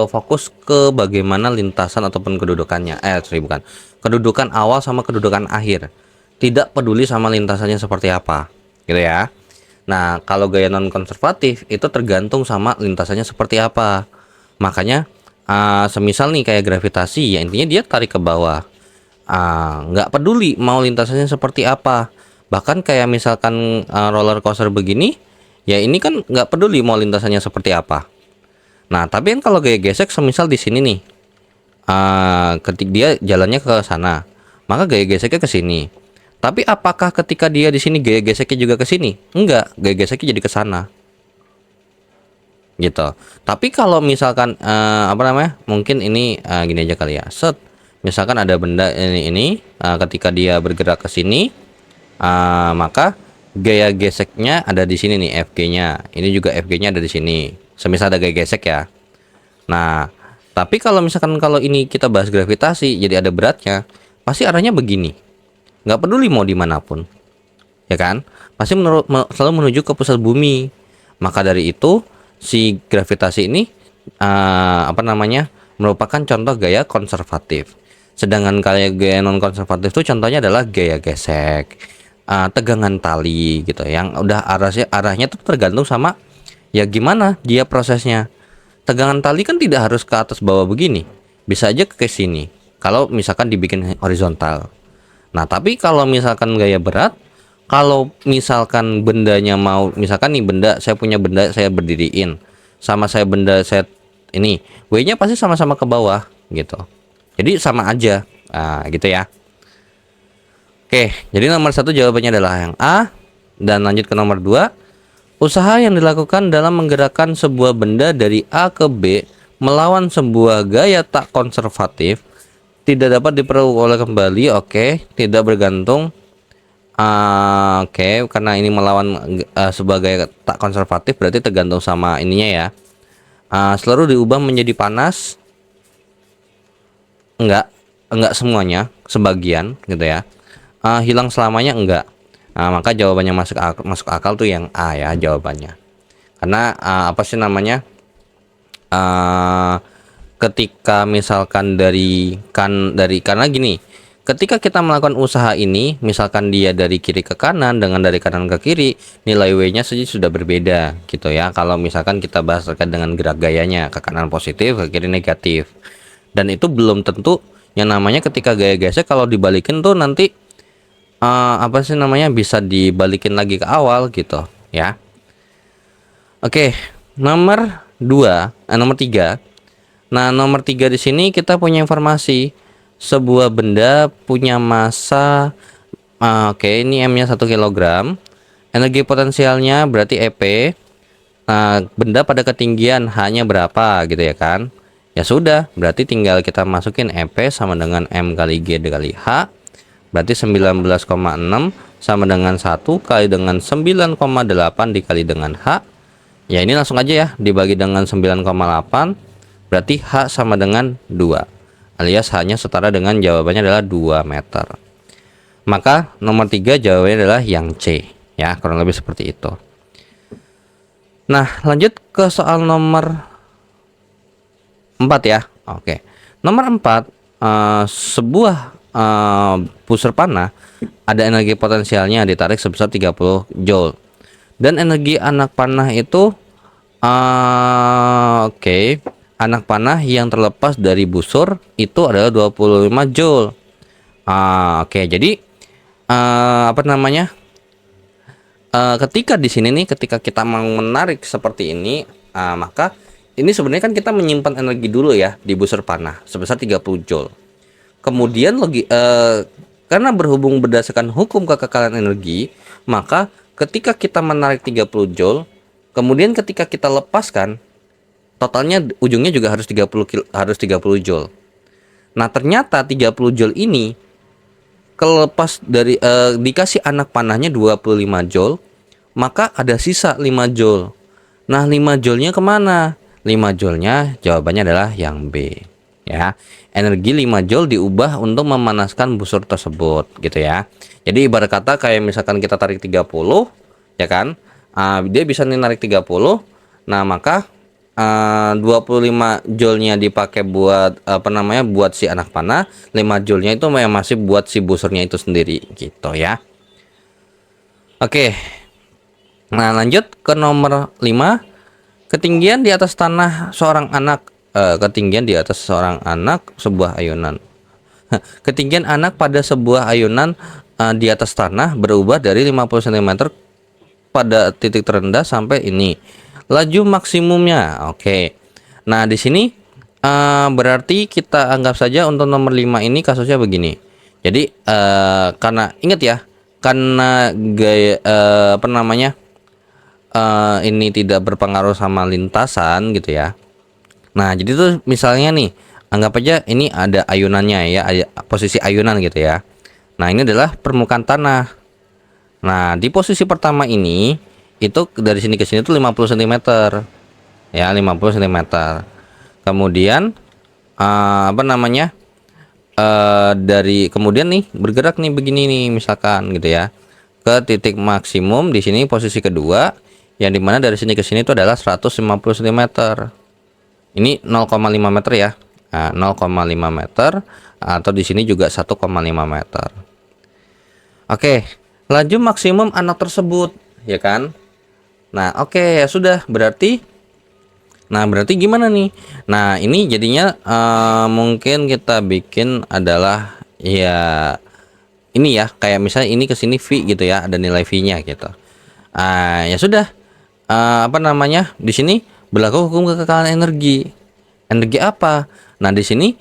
A: fokus ke bagaimana lintasan ataupun kedudukannya. Sorry, bukan. Kedudukan awal sama kedudukan akhir. Tidak peduli sama lintasannya seperti apa, gitu ya. Nah, kalau gaya non konservatif itu tergantung sama lintasannya seperti apa. Makanya semisal nih kayak gravitasi, ya intinya dia tarik ke bawah. Nggak peduli mau lintasannya seperti apa. Bahkan kayak misalkan roller coaster begini, ya ini kan nggak peduli mau lintasannya seperti apa. Nah, tapi kan kalau gaya gesek, semisal di sini nih, ketika dia jalannya ke sana, maka gaya geseknya ke sini. Tapi apakah ketika dia di sini gaya geseknya juga ke sini? Enggak, gaya geseknya jadi ke sana. Gitu. Tapi kalau misalkan apa namanya? Mungkin ini gini aja kali ya. Set. Misalkan ada benda ini ketika dia bergerak ke sini, maka gaya geseknya ada di sini nih, FG-nya. Ini juga FG-nya ada di sini. Semisal ada gaya gesek ya. Nah, tapi kalau misalkan kalau ini kita bahas gravitasi, jadi ada beratnya, pasti arahnya begini. Nggak peduli mau dimanapun, ya kan? Pasti selalu menuju ke pusat bumi. Maka dari itu si gravitasi ini apa namanya merupakan contoh gaya konservatif. Sedangkan gaya non konservatif itu contohnya adalah gaya gesek, tegangan tali gitu, yang udah arahnya tuh tergantung sama ya gimana dia prosesnya. Tegangan tali kan tidak harus ke atas bawah begini, bisa aja ke sini kalau misalkan dibikin horizontal. Nah, tapi kalau misalkan gaya berat, kalau misalkan bendanya mau, misalkan nih benda, saya punya benda saya berdiriin, sama saya benda saya ini, W-nya pasti sama-sama ke bawah gitu. Jadi sama aja, gitu ya. Oke, jadi nomor 1 jawabannya adalah yang A. Dan lanjut ke nomor 2. Usaha yang dilakukan dalam menggerakkan sebuah benda dari A ke B melawan sebuah gaya tak konservatif tidak dapat diperoleh kembali. Oke, tidak bergantung. Oke, karena ini melawan sebagai tak konservatif, berarti tergantung sama ininya ya. Selalu diubah menjadi panas. Enggak semuanya, sebagian gitu ya. Hilang selamanya enggak. Maka jawabannya masuk akal tuh yang A ya jawabannya. Karena apa sih namanya? Ketika misalkan karena gini, ketika kita melakukan usaha ini, misalkan dia dari kiri ke kanan dengan dari kanan ke kiri, nilai W-nya saja sudah berbeda gitu ya. Kalau misalkan kita bahas terkait dengan gerak gayanya, ke kanan positif, ke kiri negatif. Dan itu belum tentu yang namanya ketika gaya gesek kalau dibalikin tuh nanti apa sih namanya bisa dibalikin lagi ke awal gitu ya. Oke, nomor 3. Nah, nomor 3 di sini kita punya informasi sebuah benda punya massa oke, ini M-nya 1 kg. Energi potensialnya berarti EP. Benda pada ketinggian H-nya berapa gitu ya kan? Ya sudah, berarti tinggal kita masukin EP sama dengan M kali G dikali H. Berarti 19,6 sama dengan 1 kali dengan 9,8 dikali dengan H. Ya ini langsung aja ya, dibagi dengan 9,8. Berarti H sama dengan 2, alias H-nya setara dengan jawabannya adalah 2 meter. Maka nomor 3 jawabannya adalah yang C ya, kurang lebih seperti itu. Nah, lanjut ke soal nomor 4 ya. Oke. Nomor 4, sebuah booster panah, ada energi potensialnya ditarik sebesar 30 joule. Dan energi anak panah itu anak panah yang terlepas dari busur itu adalah 25 joule. Jadi apa namanya? Ketika di sini nih, ketika kita mau menarik seperti ini, maka ini sebenarnya kan kita menyimpan energi dulu ya di busur panah sebesar 30 joule. Kemudian karena berhubung berdasarkan hukum kekekalan energi, maka ketika kita menarik 30 joule, kemudian ketika kita lepaskan, totalnya ujungnya juga harus 30 joule. Nah, ternyata 30 joule ini kelepas dari dikasih anak panahnya 25 joule, maka ada sisa 5 joule. Nah, 5 joule-nya kemana? 5 joule-nya jawabannya adalah yang B ya. Energi 5 joule diubah untuk memanaskan busur tersebut gitu ya. Jadi ibarat kata kayak misalkan kita tarik 30 ya kan, dia bisa narik 30. Nah, maka 25 joule-nya dipakai buat buat si anak panah, 5 joule-nya itu masih buat si busurnya itu sendiri gitu ya. Oke. Nah, lanjut ke nomor 5. Ketinggian di atas tanah seorang anak, ketinggian di atas seorang anak sebuah ayunan. Ketinggian anak pada sebuah ayunan di atas tanah berubah dari 50 cm pada titik terendah sampai ini. Laju maksimumnya. Oke. Nah, di sini berarti kita anggap saja untuk nomor 5 ini kasusnya begini. Jadi karena ingat ya, karena gaya ini tidak berpengaruh sama lintasan gitu ya. Nah, jadi tuh misalnya nih, anggap aja ini ada ayunannya ya, ada posisi ayunan gitu ya. Nah, ini adalah permukaan tanah. Nah, di posisi pertama ini itu dari sini ke sini tuh 50 cm. Ya, 50 cm. Kemudian dari kemudian nih bergerak nih begini nih misalkan gitu ya. Ke titik maksimum di sini posisi kedua, yang dimana dari sini ke sini itu adalah 150 cm. Ini 0,5 meter ya. Nah, 0,5 meter atau di sini juga 1,5 meter. Oke, laju maksimum anak tersebut ya kan. Nah, oke ya sudah, berarti gimana nih? Nah, ini jadinya mungkin kita bikin adalah ya ini ya, kayak misalnya ini ke sini V gitu ya, ada nilai V-nya gitu. Ya sudah. Di sini berlaku hukum kekekalan energi. Energi apa? Nah, di sini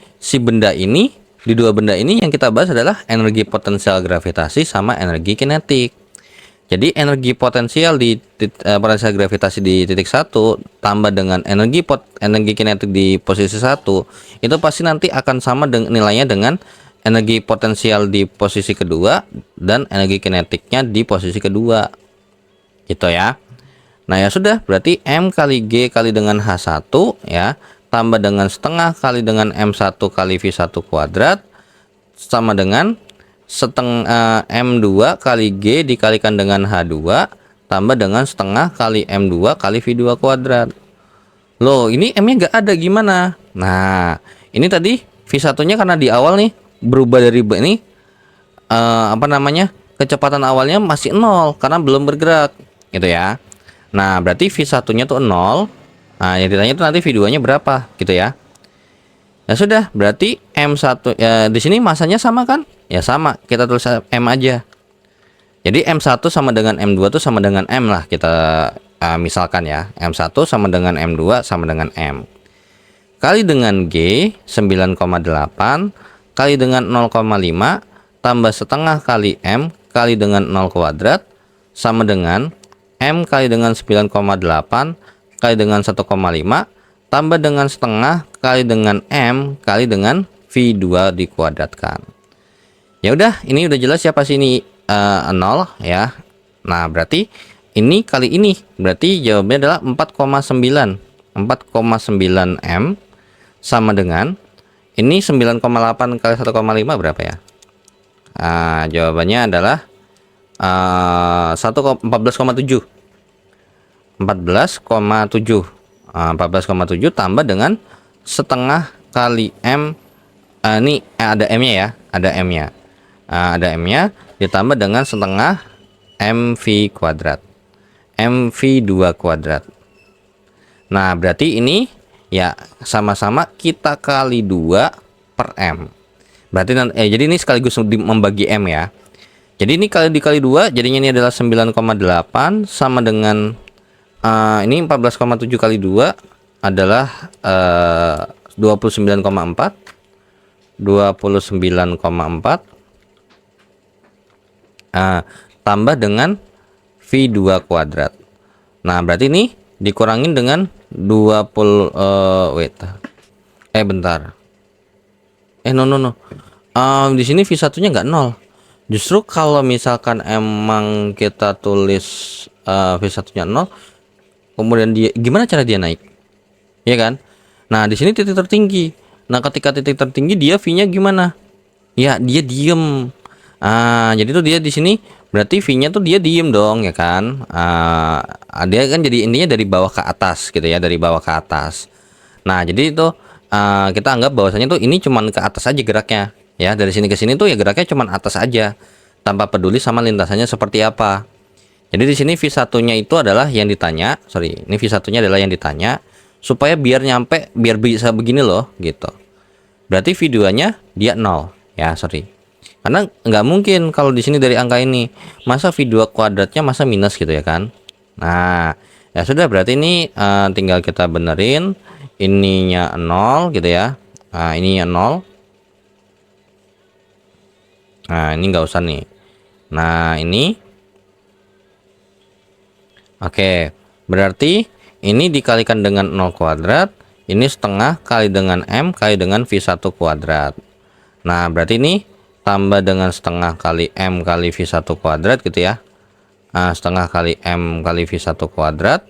A: di dua benda ini yang kita bahas adalah energi potensial gravitasi sama energi kinetik. Jadi energi potensial potensial gravitasi di titik 1 tambah dengan energi kinetik di posisi 1 itu pasti nanti akan sama nilainya dengan energi potensial di posisi kedua dan energi kinetiknya di posisi kedua gitu ya. Nah, ya sudah, berarti M kali G kali dengan H1 ya tambah dengan setengah kali dengan M1 kali V1 kuadrat sama dengan M2 kali G dikalikan dengan H2 tambah dengan setengah kali M2 kali V2 kuadrat. Loh, ini M-nya nggak ada, gimana? Nah, ini tadi V1 nya karena di awal nih berubah dari ini kecepatan awalnya masih 0 karena belum bergerak gitu ya. Nah, berarti V1 nya tuh 0. Nah, yang ditanya itu nanti V2 nya berapa gitu ya. Ya sudah, berarti M1 di sini masanya sama kan? Ya sama, kita tulis M aja. Jadi M1 sama dengan M2 itu sama dengan M lah, kita misalkan ya. M1 sama dengan M2 sama dengan M. Kali dengan G 9,8 kali dengan 0,5 tambah setengah kali M kali dengan 0 kuadrat sama dengan M kali dengan 9,8 kali dengan 1,5 tambah dengan setengah kali dengan M kali dengan V2 dikuadratkan. Ya udah, ini udah jelas ya, pas ini 0 ya. Nah, berarti ini kali ini berarti jawabannya adalah 4,9 M sama dengan ini 9,8 kali 1,5 berapa ya? Jawabannya adalah 14,7 tambah dengan setengah kali M. Ini ada M nya ya, ada M-nya. Ada M-nya ditambah dengan setengah MV kuadrat. MV2 kuadrat. Nah, berarti ini ya sama-sama kita kali 2 per M. Berarti jadi ini sekaligus membagi M ya. Jadi ini kali dikali 2 jadinya ini adalah 9,8 sama dengan ini 14,7 kali 2 adalah 29,4 tambah dengan V2 kuadrat. Nah, berarti ini dikurangin dengan 20 bentar. No. Di sini V1-nya nggak 0. Justru kalau misalkan emang kita tulis V1-nya 0, kemudian dia gimana cara dia naik? Ya kan? Nah, di sini titik tertinggi. Nah, ketika titik tertinggi dia V-nya gimana? Ya, dia diem. Jadi tuh dia di sini berarti V-nya tuh dia diem dong, ya kan? Dia kan jadi intinya dari bawah ke atas gitu ya, dari bawah ke atas. Nah, jadi itu kita anggap bahwasanya tuh ini cuman ke atas aja geraknya, ya. Dari sini ke sini tuh ya geraknya cuman atas aja, tanpa peduli sama lintasannya seperti apa. Jadi di sini V1-nya itu adalah yang ditanya, ini V1-nya adalah yang ditanya supaya biar bisa begini loh, gitu. Berarti V2-nya dia 0, ya, Karena nggak mungkin kalau di sini dari angka ini, masa V2 kuadratnya masa minus gitu ya kan. Nah, ya sudah, berarti ini tinggal kita benerin ininya 0 gitu ya. Nah, ininya 0. Nah, ini nggak usah nih. Nah, ini oke, berarti ini dikalikan dengan 0 kuadrat, ini setengah kali dengan M kali dengan V1 kuadrat. Nah, berarti ini tambah dengan setengah kali M kali V1 kuadrat gitu ya. Setengah kali M kali V1 kuadrat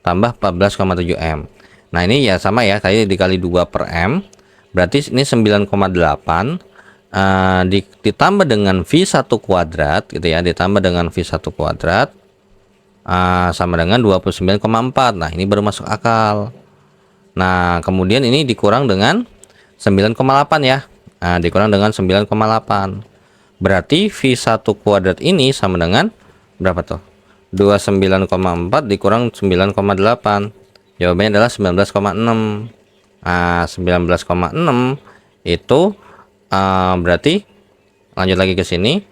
A: tambah 14,7 M. Nah, ini ya sama ya, kali dikali 2 per M. Berarti ini 9,8 ditambah dengan V1 kuadrat gitu ya, ditambah dengan V1 kuadrat sama dengan 29,4. Nah, ini baru masuk akal. Nah, kemudian ini dikurang dengan 9,8 ya. Nah, dikurang dengan 9,8. Berarti V1 kuadrat ini sama dengan berapa tuh? 29,4 dikurang 9,8. Jawabannya adalah 19,6. 19,6 itu berarti lanjut lagi ke sini.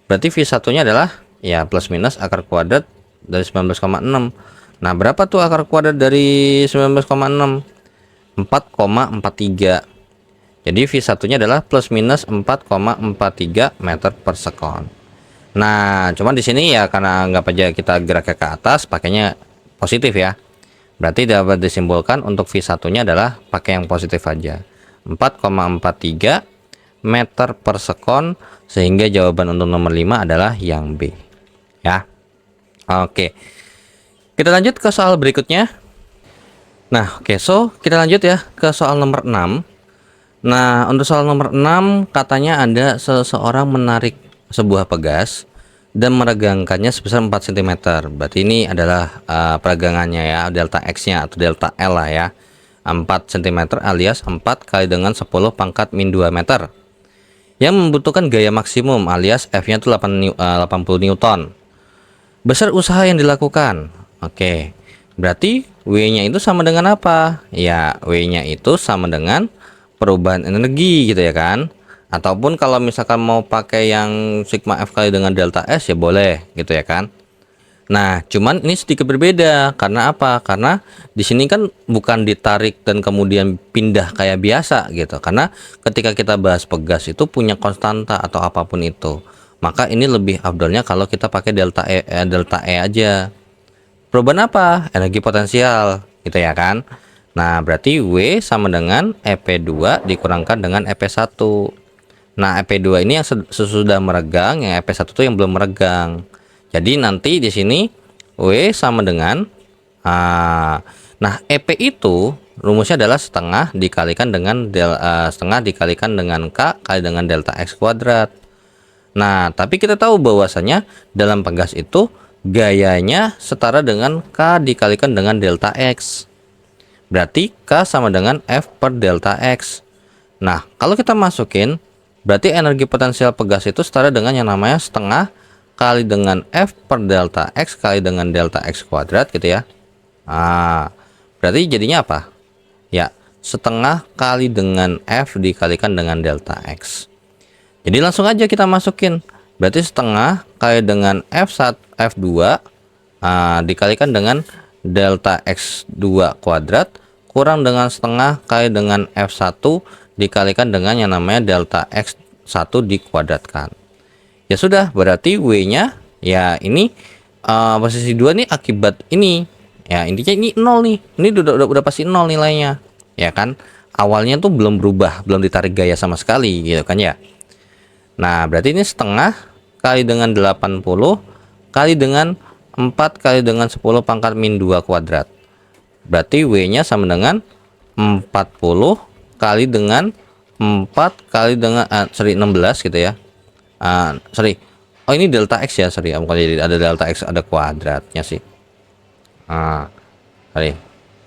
A: Berarti V1-nya adalah ya plus minus akar kuadrat dari 19,6. Nah, berapa tuh akar kuadrat dari 19,6? 4,43. Jadi V1-nya adalah plus minus 4,43 meter per sekon. Nah, cuman di sini ya karena nggak aja kita geraknya ke atas, pakainya positif ya. Berarti dapat disimpulkan untuk V1-nya adalah pakai yang positif aja. 4,43 meter per sekon, sehingga jawaban untuk nomor 5 adalah yang B. Ya. Oke. Kita lanjut ke soal berikutnya. Nah, oke, so kita lanjut ya ke soal nomor 6. Nah, untuk soal nomor 6 katanya ada seseorang menarik sebuah pegas dan meregangkannya sebesar 4 cm. Berarti ini adalah peregangannya ya, delta X-nya atau delta L lah ya. 4 cm alias 4 kali dengan 10 pangkat min 2 meter. Yang membutuhkan gaya maksimum alias F-nya itu 80 Newton. Besar usaha yang dilakukan. Oke. Berarti W-nya itu sama dengan apa? Ya, W-nya itu sama dengan perubahan energi gitu ya kan. Ataupun kalau misalkan mau pakai yang sigma F kali dengan delta S ya boleh gitu ya kan. Nah, cuman ini sedikit berbeda karena apa? Karena di sini kan bukan ditarik dan kemudian pindah kayak biasa gitu. Karena ketika kita bahas pegas itu punya konstanta atau apapun itu. Maka ini lebih afdolnya kalau kita pakai delta E aja. Perubahan apa? Energi potensial gitu ya kan. Nah, berarti W sama dengan EP2 dikurangkan dengan EP1. Nah, EP2 ini yang sesudah meregang, yang EP1 itu yang belum meregang. Jadi nanti di sini W sama dengan nah, EP itu rumusnya adalah setengah dikalikan dengan setengah dikalikan dengan K kali dengan delta X kuadrat. Nah, tapi kita tahu bahwasanya dalam pegas itu gayanya setara dengan K dikalikan dengan delta X. Berarti K sama dengan F per delta X. Nah, kalau kita masukin Berarti energi potensial pegas itu setara dengan yang namanya setengah kali dengan F per delta X kali dengan delta X kuadrat gitu ya. Nah, berarti jadinya apa? Ya, setengah kali dengan F dikalikan dengan delta X. Jadi langsung aja kita masukin. Berarti setengah kali dengan F1, F2 dikalikan dengan delta X2 kuadrat kurang dengan setengah kali dengan F1 dikalikan dengan yang namanya delta X1 dikuadratkan. Ya sudah, berarti W-nya ya ini posisi 2 nih akibat ini. Ya, intinya ini 0 nih. Ini udah pasti 0 nilainya. Ya kan? Awalnya tuh belum berubah, belum ditarik gaya sama sekali gitu kan ya. Nah, berarti ini setengah kali dengan 80 kali dengan 4 kali dengan 10 pangkat min 2 kuadrat. Berarti W-nya sama dengan 40 kali dengan 4 kali dengan 16 gitu ya. Sorry. Oh, ini delta X ya, sorry. Bukan jadi ada delta X, ada kuadratnya sih. Sorry.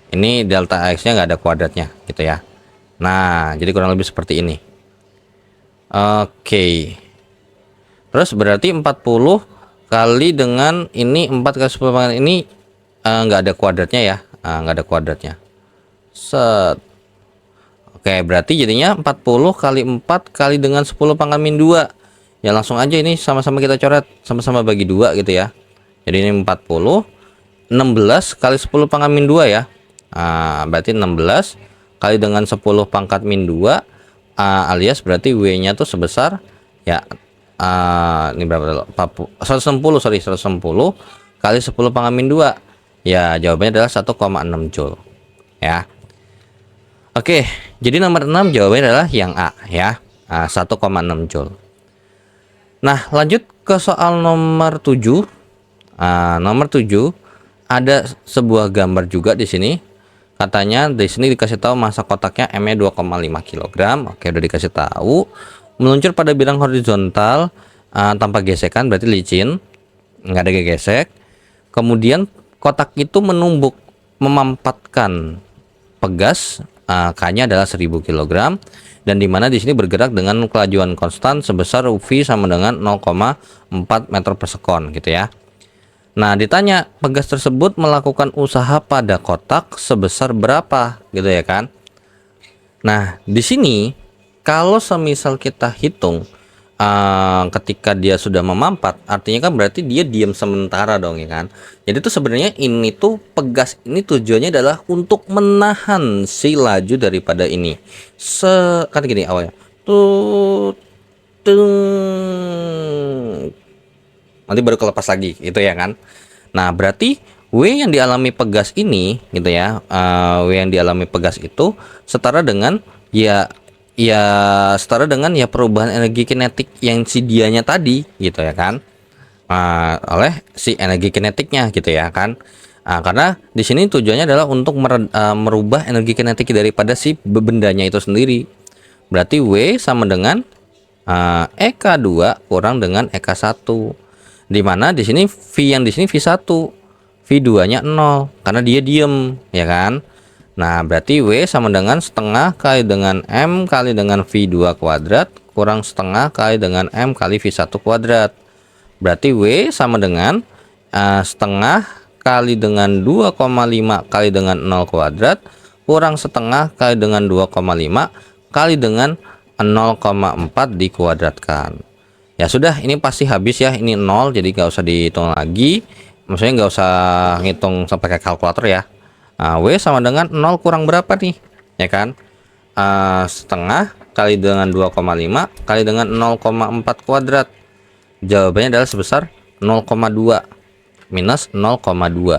A: Ini delta X-nya nggak ada kuadratnya gitu ya. Nah, jadi kurang lebih seperti ini. Oke. Terus berarti 40 kali dengan ini 4 kali 10 pangkat ini nggak ada kuadratnya ya. Nggak ada kuadratnya. Set. Oke, berarti jadinya 40 kali 4 kali dengan 10 pangkat min 2. Ya langsung aja ini sama-sama kita coret, sama-sama bagi 2 gitu ya. Jadi ini 40 16 kali 10 pangkat min 2 ya. Berarti 16 kali dengan 10 pangkat min 2 alias berarti W-nya tuh sebesar ya ini berapa? 160 kali 10 pangkat min 2. Ya, jawabannya adalah 1,6 Joule. Ya. Oke, jadi nomor 6 jawabannya adalah yang A ya. 1,6 Joule. Nah, lanjut ke soal nomor 7. Nomor 7 ada sebuah gambar juga di sini. Katanya di sini dikasih tahu massa kotaknya M-nya 2,5 kg. Oke, udah dikasih tahu. Meluncur pada bidang horizontal tanpa gesekan, berarti licin, nggak ada gesek. Kemudian kotak itu menumbuk memampatkan pegas, K-nya adalah 1000 kg, dan dimana di sini bergerak dengan kelajuan konstan sebesar V sama dengan 0,4 meter per sekon gitu ya. Nah, ditanya pegas tersebut melakukan usaha pada kotak sebesar berapa gitu ya kan. Nah, di sini kalau semisal kita hitung ketika dia sudah memampat, artinya kan berarti dia diam sementara dong ya kan. Jadi itu sebenarnya ini tuh pegas ini tujuannya adalah untuk menahan si laju daripada ini. Kan gini awalnya. Nanti baru kelepas lagi gitu ya kan. Nah, berarti W yang dialami pegas ini gitu ya, W yang dialami pegas itu setara dengan setara dengan perubahan energi kinetik yang si dianya tadi gitu ya kan, oleh si energi kinetiknya gitu ya kan. Karena di sini tujuannya adalah untuk merubah energi kinetik daripada si bendanya itu sendiri. Berarti W sama dengan EK2 kurang dengan EK1. Di mana di sini V yang di sini V1, V2-nya 0 karena dia diem ya kan. Nah, berarti W sama dengan setengah kali dengan M kali dengan V2 kuadrat kurang setengah kali dengan M kali V1 kuadrat. Berarti W sama dengan setengah kali dengan 2,5 kali dengan 0 kuadrat kurang setengah kali dengan 2,5 kali dengan 0,4 dikuadratkan. Ya sudah, ini pasti habis ya, ini 0, jadi nggak usah dihitung lagi, maksudnya nggak usah ngitung sampai pakai kalkulator ya. W sama dengan 0 kurang berapa nih ya kan, setengah kali dengan 2,5 kali dengan 0,4 kuadrat. Jawabannya adalah sebesar 0,2 minus 0,2.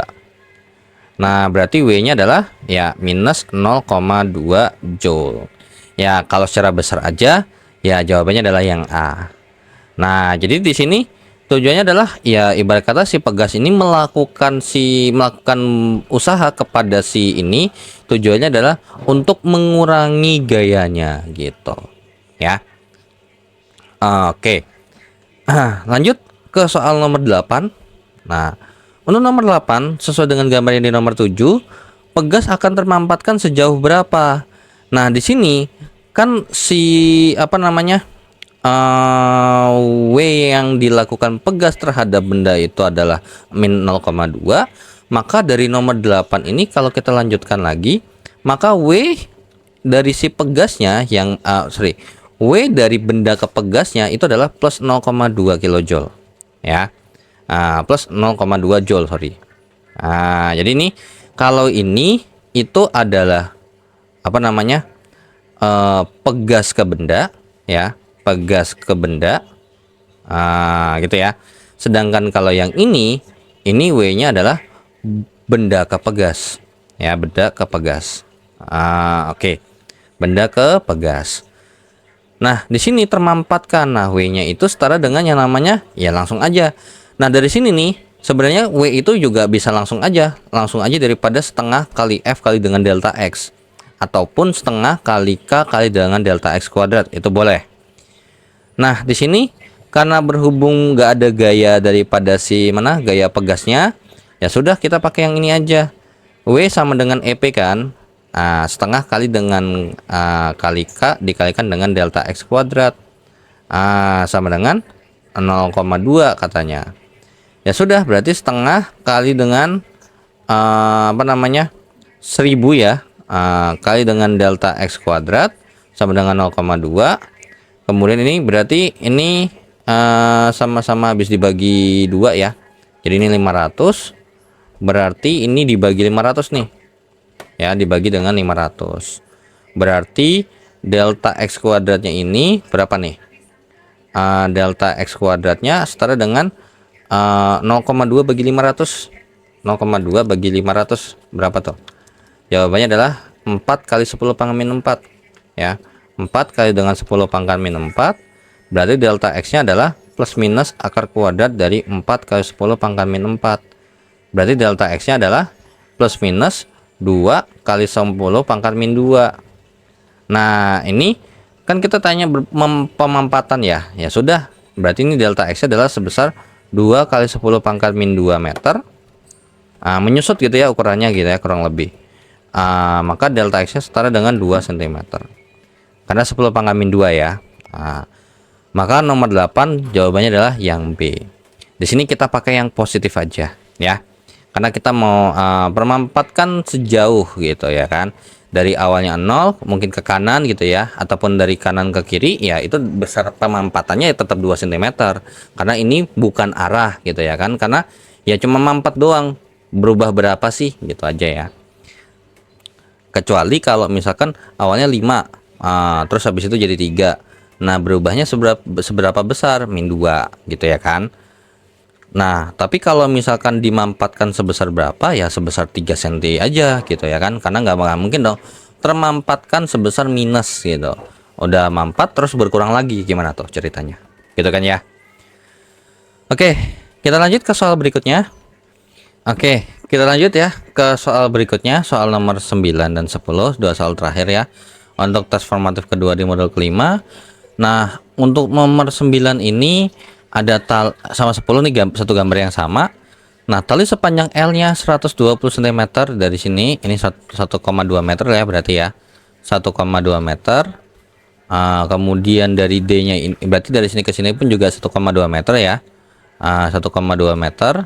A: Nah, berarti W nya adalah ya minus 0,2 Joule ya. Kalau secara besar aja ya jawabannya adalah yang A. Nah, jadi di sini tujuannya adalah ya ibarat kata si pegas ini melakukan usaha kepada si ini, tujuannya adalah untuk mengurangi gayanya gitu ya. Oke. Lanjut ke soal nomor 8. Nah, untuk nomor 8 sesuai dengan gambar yang di nomor 7, pegas akan termampatkan sejauh berapa? Nah, di sini kan si eh, W yang dilakukan pegas terhadap benda itu adalah min 0,2, maka dari nomor 8 ini kalau kita lanjutkan lagi, maka W dari si pegasnya yang W dari benda ke pegasnya itu adalah plus 0,2 kilojoule ya. Plus 0,2 joule, sorry. Jadi ini kalau ini itu adalah apa namanya? Pegas ke benda ya, pegas ke benda. Gitu ya. Sedangkan kalau yang ini W-nya adalah benda ke pegas ya, benda ke pegas. Oke. Benda ke pegas. Nah, di sini termampatkan. Nah, W-nya itu setara dengan yang namanya ya langsung aja. Nah, dari sini nih sebenarnya W itu juga bisa langsung aja daripada setengah kali F kali dengan delta X, ataupun setengah kali K kali dengan delta X kuadrat, itu boleh. Nah, di sini karena berhubung nggak ada gaya daripada si gaya pegasnya, ya sudah kita pakai yang ini aja. W sama dengan EP kan, setengah kali dengan kali K dikalikan dengan delta X kuadrat, sama dengan 0,2 katanya. Ya sudah, berarti setengah kali dengan 1000 ya, kali dengan delta X kuadrat sama dengan 0,2. Kemudian ini berarti ini sama-sama habis dibagi 2 ya. Jadi ini 500, berarti ini dibagi 500 nih. Ya, dibagi dengan 500. Berarti delta X kuadratnya ini berapa nih? Delta X kuadratnya setara dengan 0,2 bagi 500. 0,2 bagi 500 berapa tuh? Jawabannya adalah 4 kali 10 pangkat min 4 ya. 4 kali dengan 10 pangkat min 4, berarti delta X nya adalah plus minus akar kuadrat dari 4 kali 10 pangkat min 4. Berarti delta X nya adalah plus minus 2 kali 10 pangkat min 2. Nah, ini kan kita tanya pemampatan ya. Ya sudah, berarti ini delta X nya adalah sebesar 2 kali 10 pangkat min 2 meter. Menyusut gitu ya ukurannya gitu ya, kurang lebih. Maka delta X nya setara dengan 2 cm. Karena 10 pangkat min 2 ya. Maka nomor 8 jawabannya adalah yang B. Di sini kita pakai yang positif aja ya. Karena kita mau permampatkan sejauh gitu ya kan. Dari awalnya 0 mungkin ke kanan gitu ya, ataupun dari kanan ke kiri ya, itu besar pemampatannya ya tetap 2 cm. Karena ini bukan arah gitu ya kan. Karena ya cuma mampat doang. Berubah berapa sih gitu aja ya. Kecuali kalau misalkan awalnya 5, terus habis itu jadi 3. Nah, berubahnya seberapa besar? Min 2 gitu ya kan. Nah, tapi kalau misalkan dimampatkan sebesar berapa ya sebesar 3 cm aja gitu ya kan. Karena nggak mungkin dong termampatkan sebesar minus gitu. Udah mampat terus berkurang lagi, gimana tuh ceritanya? Gitu kan ya. Oke, kita lanjut ke soal berikutnya. Oke, kita lanjut ya ke soal berikutnya, soal nomor 9 dan 10, dua soal terakhir ya. Untuk tes formatif kedua di modul kelima. Nah, untuk nomor 9 ini ada sama 10 nih satu gambar yang sama. Nah, tali sepanjang L-nya 120 cm dari sini, ini 1,2 meter ya berarti ya. 1,2 meter. Kemudian dari D-nya ini berarti dari sini ke sini pun juga 1,2 meter ya. 1,2 meter.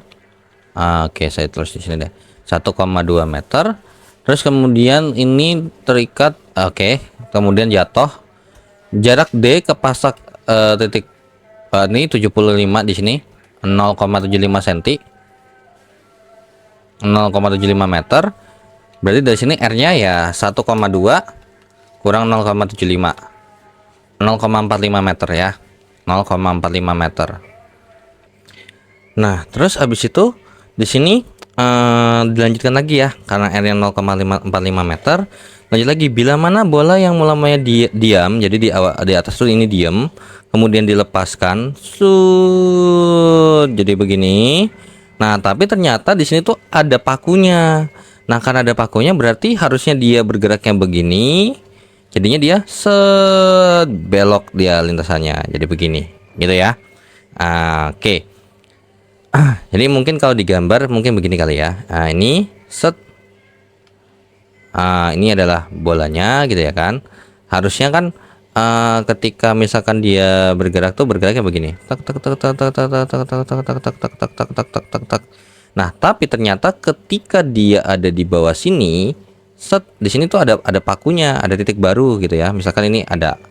A: Oke, saya tulis di sini deh. 1,2 meter. Terus kemudian ini terikat, oke. Kemudian jatuh. Jarak D ke pasak titik ini 75 di sini 0,75 cm. 0,75 meter. Berarti dari sini R-nya ya 1,2 kurang 0,75. 0,45 meter ya. 0,45 meter. Nah, terus habis itu di sini dilanjutkan lagi ya, karena R yang 0,45 meter. Lanjut lagi, bila mana bola yang mulanya diam, jadi di atas tuh ini diam, kemudian dilepaskan, jadi begini. Nah, tapi ternyata di sini tuh ada pakunya. Nah, karena ada pakunya berarti harusnya dia bergeraknya begini. Jadinya dia belok dia lintasannya, jadi begini, gitu ya. Oke. Jadi mungkin kalau digambar mungkin begini kali ya. Ini set. Ini adalah bolanya gitu ya kan. Harusnya kan ketika misalkan dia bergerak tuh bergeraknya begini. Tak tak tak tak tak tak tak tak tak tak tak tak tak tak tak tak tak tak. Nah, tapi ternyata ketika dia ada di bawah sini, set di sini tuh ada pakunya, ada titik baru gitu ya. Misalkan ini ada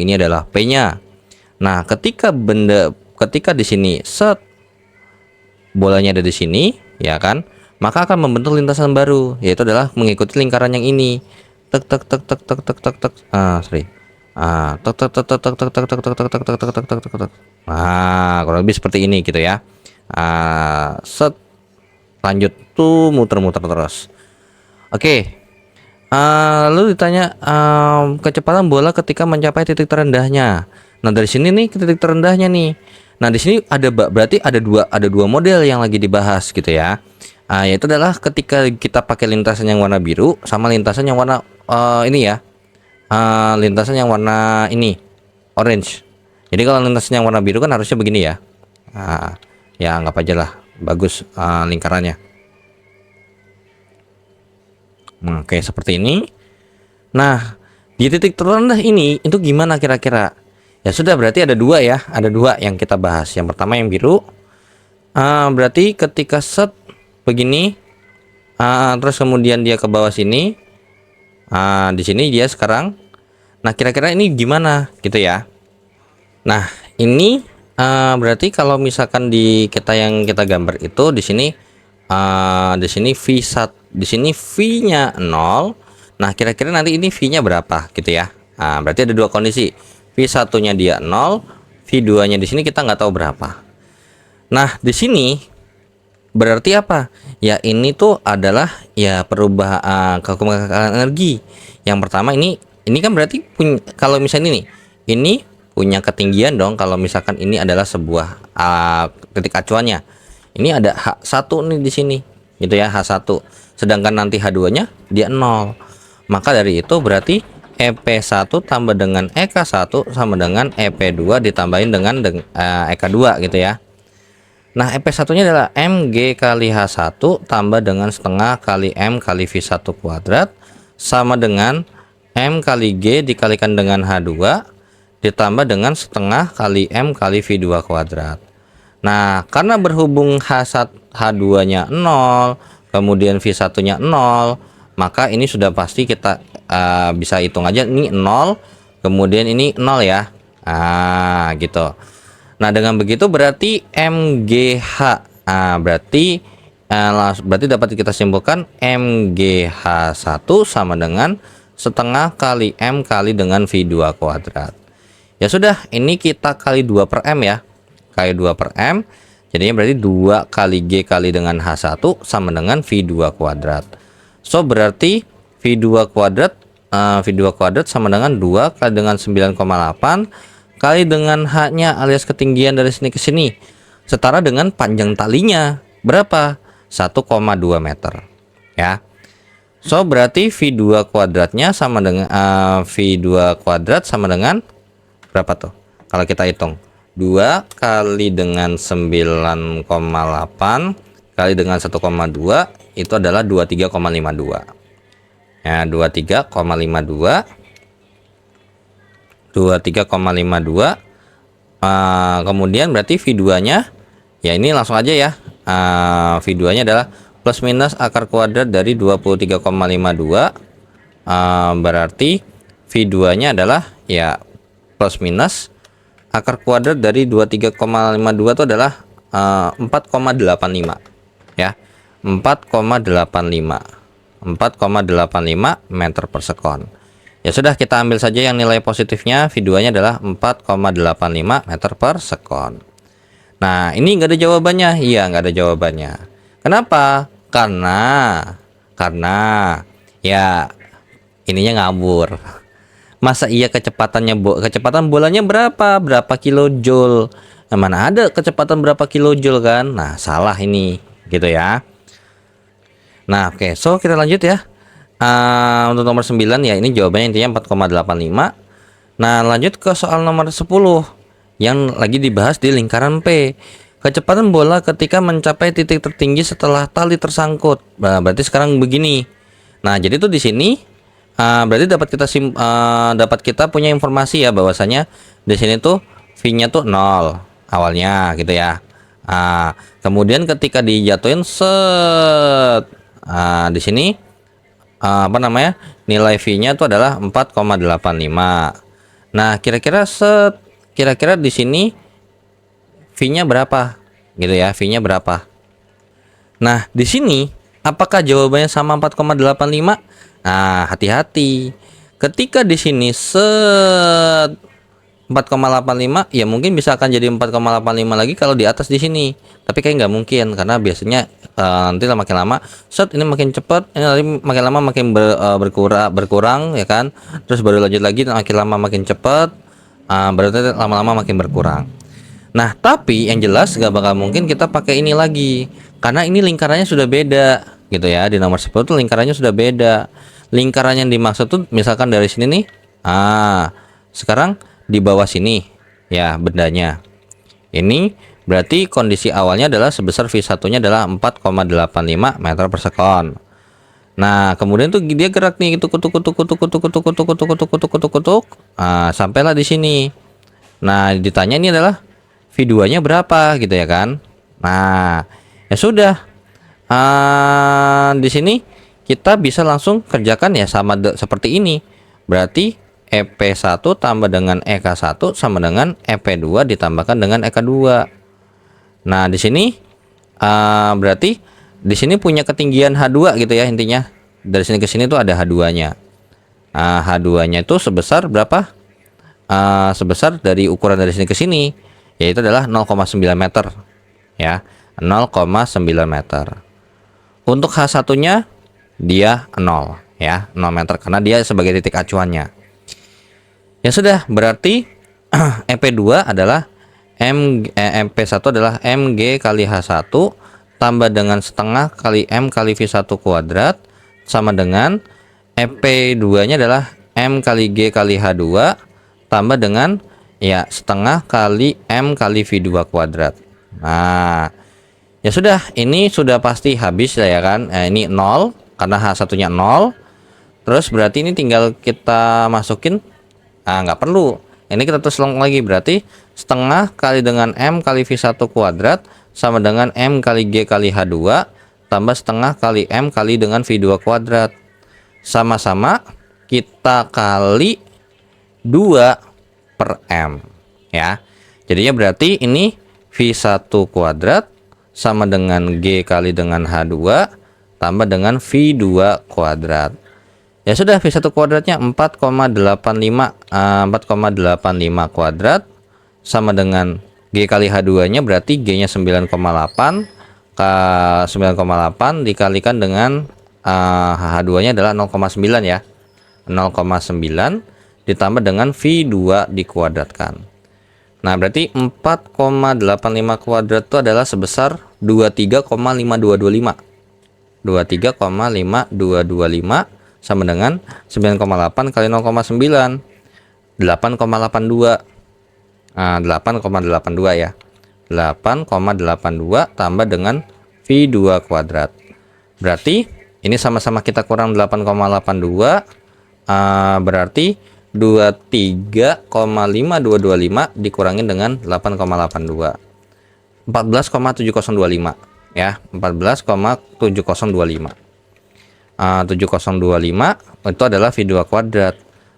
A: ini adalah P-nya. Nah, ketika di sini set bolanya ada di sini, ya kan? Maka akan membentuk lintasan baru, yaitu adalah mengikuti lingkaran yang ini. Tek tek tek tek tek tek tek tek. Sorry. Tek tek tek tek tek tek tek tek tek tek tek tek tek tek tek tek. Kurang lebih seperti ini gitu ya. Set lanjut tuh muter-muter terus. Oke. Lalu ditanya kecepatan bola ketika mencapai titik terendahnya. Nah, dari sini nih ke titik terendahnya nih. Nah, di sini berarti ada dua model yang lagi dibahas gitu ya. Yaitu adalah ketika kita pakai lintasan yang warna biru sama lintasan yang warna ini ya. Lintasan yang warna ini orange. Jadi kalau lintasan yang warna biru kan harusnya begini ya. Ya anggap aja lah bagus lingkarannya. Oke, seperti ini. Nah, di titik terendah ini itu gimana kira-kira? Ya sudah, berarti ada dua ya, ada dua yang kita bahas. Yang pertama yang biru, berarti ketika set begini, terus kemudian dia ke bawah sini, di sini dia sekarang. Nah, kira-kira ini gimana gitu ya? Nah, ini berarti kalau misalkan di yang kita gambar itu di sini V1, di sini V-nya 0. Nah, kira-kira nanti ini V-nya berapa gitu ya? Berarti ada dua kondisi. V1-nya dia 0, V2-nya di sini kita nggak tahu berapa. Nah, di sini berarti apa? Ya, ini tuh adalah ya perubahan kekuatan energi. Yang pertama ini kan berarti kalau misalnya ini punya ketinggian dong. Kalau misalkan ini adalah sebuah titik acuannya. Ini ada H1 nih di sini, gitu ya, H1. Sedangkan nanti H2-nya dia 0. Maka dari itu berarti EP1 tambah dengan EK1 sama dengan EP2 ditambahin dengan EK2 gitu ya. Nah, EP1-nya adalah MG kali H1 tambah dengan setengah kali M kali V1 kuadrat sama dengan M kali G dikalikan dengan H2 ditambah dengan setengah kali M kali V2 kuadrat. Nah, karena berhubung H2-nya 0, kemudian V1-nya 0, maka ini sudah pasti kita bisa hitung aja ini 0, kemudian ini 0 ya. Gitu. Nah, dengan begitu berarti MGH. Berarti dapat kita simpulkan MGH1 sama dengan setengah kali M kali dengan V2 kuadrat. Ya sudah, ini kita kali 2 per M ya. Kali 2 per M, jadinya berarti 2 kali G kali dengan H1 sama dengan V2 kuadrat. So berarti V2 kuadrat sama dengan 2 kali dengan 9,8 kali dengan H-nya alias ketinggian dari sini ke sini, setara dengan panjang talinya berapa? 1,2 meter ya. So berarti V2 kuadratnya sama dengan V2 kuadrat sama dengan berapa tuh kalau kita hitung? 2 kali dengan 9,8 kali dengan 1,2 itu adalah 23,52 ya. 23,52 kemudian berarti V2 nya ya ini langsung aja ya. V2 nya adalah plus minus akar kuadrat dari 23,52 berarti V2 nya adalah ya plus minus akar kuadrat dari 23,52 itu adalah 4,85 ya. 4,85 meter per sekon. Ya sudah, kita ambil saja yang nilai positifnya. V2 nya adalah 4,85 meter per sekon. Nah, ini enggak ada jawabannya. Iya, enggak ada jawabannya. Kenapa? Karena ya ininya ngabur. Masa iya kecepatan bolanya berapa kilojoule? Nah, mana ada kecepatan berapa kilojoule kan? Nah, salah ini gitu ya. Nah, oke, so kita lanjut ya. Untuk nomor 9 ya, ini jawabannya intinya 4,85. Nah, lanjut ke soal nomor 10 yang lagi dibahas di lingkaran P. Kecepatan bola ketika mencapai titik tertinggi setelah tali tersangkut. Nah, berarti sekarang begini. Nah, jadi tuh di sini Berarti dapat kita punya informasi ya bahwasanya di sini tuh V-nya tuh 0 awalnya gitu ya. Kemudian ketika dijatuhin set, di sini apa namanya, nilai V-nya itu adalah 4,85. Nah, kira-kira di sini V-nya berapa? Gitu ya, V-nya berapa? Nah, di sini apakah jawabannya sama 4,85? Nah, hati-hati. Ketika di sini set 4,85, ya mungkin bisa akan jadi 4,85 lagi kalau di atas di sini. Tapi kayak nggak mungkin karena biasanya nanti makin lama set ini makin cepat, ini nanti makin lama makin berkurang ya kan. Terus baru lanjut lagi makin lama makin cepat, berarti lama-lama makin berkurang. Nah, tapi yang jelas gak bakal mungkin kita pakai ini lagi karena ini lingkarannya sudah beda gitu ya. Di nomor 10 tuh lingkarannya sudah beda. Lingkaran yang dimaksud tuh misalkan dari sini nih. Sekarang di bawah sini ya bendanya. Ini berarti kondisi awalnya adalah sebesar V1-nya adalah 4,85 meter per sekon. Nah, kemudian tuh dia gerak nih kutuk, sampailah di sini. Nah, ditanya ini adalah V2-nya berapa gitu ya kan. Nah, ya sudah. Di sini kita bisa langsung kerjakan ya sama seperti ini. Berarti EP1 tambah dengan EK1 sama dengan EP2 ditambahkan dengan EK2. Nah, di sini berarti di sini punya ketinggian H2 gitu ya intinya. Dari sini ke sini tuh ada H2-nya. H2-nya itu sebesar berapa? Sebesar dari ukuran dari sini ke sini, yaitu adalah 0,9 meter ya, 0,9 meter. Untuk H1-nya dia 0 ya, 0 meter karena dia sebagai titik acuannya. Ya sudah, berarti EP2 adalah MP1 adalah MG kali H1 tambah dengan setengah kali M kali V1 kuadrat sama dengan EP2-nya adalah M kali G kali H2 tambah dengan ya setengah kali M kali V2 kuadrat. Nah, ya sudah, ini sudah pasti habis lah ya kan. Ini 0 karena H1-nya 0. Terus berarti ini tinggal kita masukin, nggak perlu. Ini kita terus lagi, berarti setengah kali dengan M kali V1 kuadrat sama dengan M kali G kali H2 tambah setengah kali M kali dengan V2 kuadrat. Sama-sama kita kali 2 per M ya. Jadinya berarti ini V1 kuadrat sama dengan G kali dengan H2 tambah dengan V2 kuadrat. Ya sudah, V1 kuadratnya 4,85 kuadrat sama dengan G kali H2-nya berarti G-nya 9,8 dikalikan dengan H2-nya adalah 0,9 ya. 0,9 ditambah dengan V2 dikuadratkan. Nah, berarti 4,85 kuadrat itu adalah sebesar 23,5225. 23,5225 sama dengan 9,8 kali 0,9, 8,82. 8,82 ya. 8,82 tambah dengan V2 kuadrat. Berarti ini sama-sama kita kurang 8,82, berarti 23,5225 dikurangin dengan 8,82. 14,7025 ya, 14,7025. 7025 itu adalah V2 kuadrat.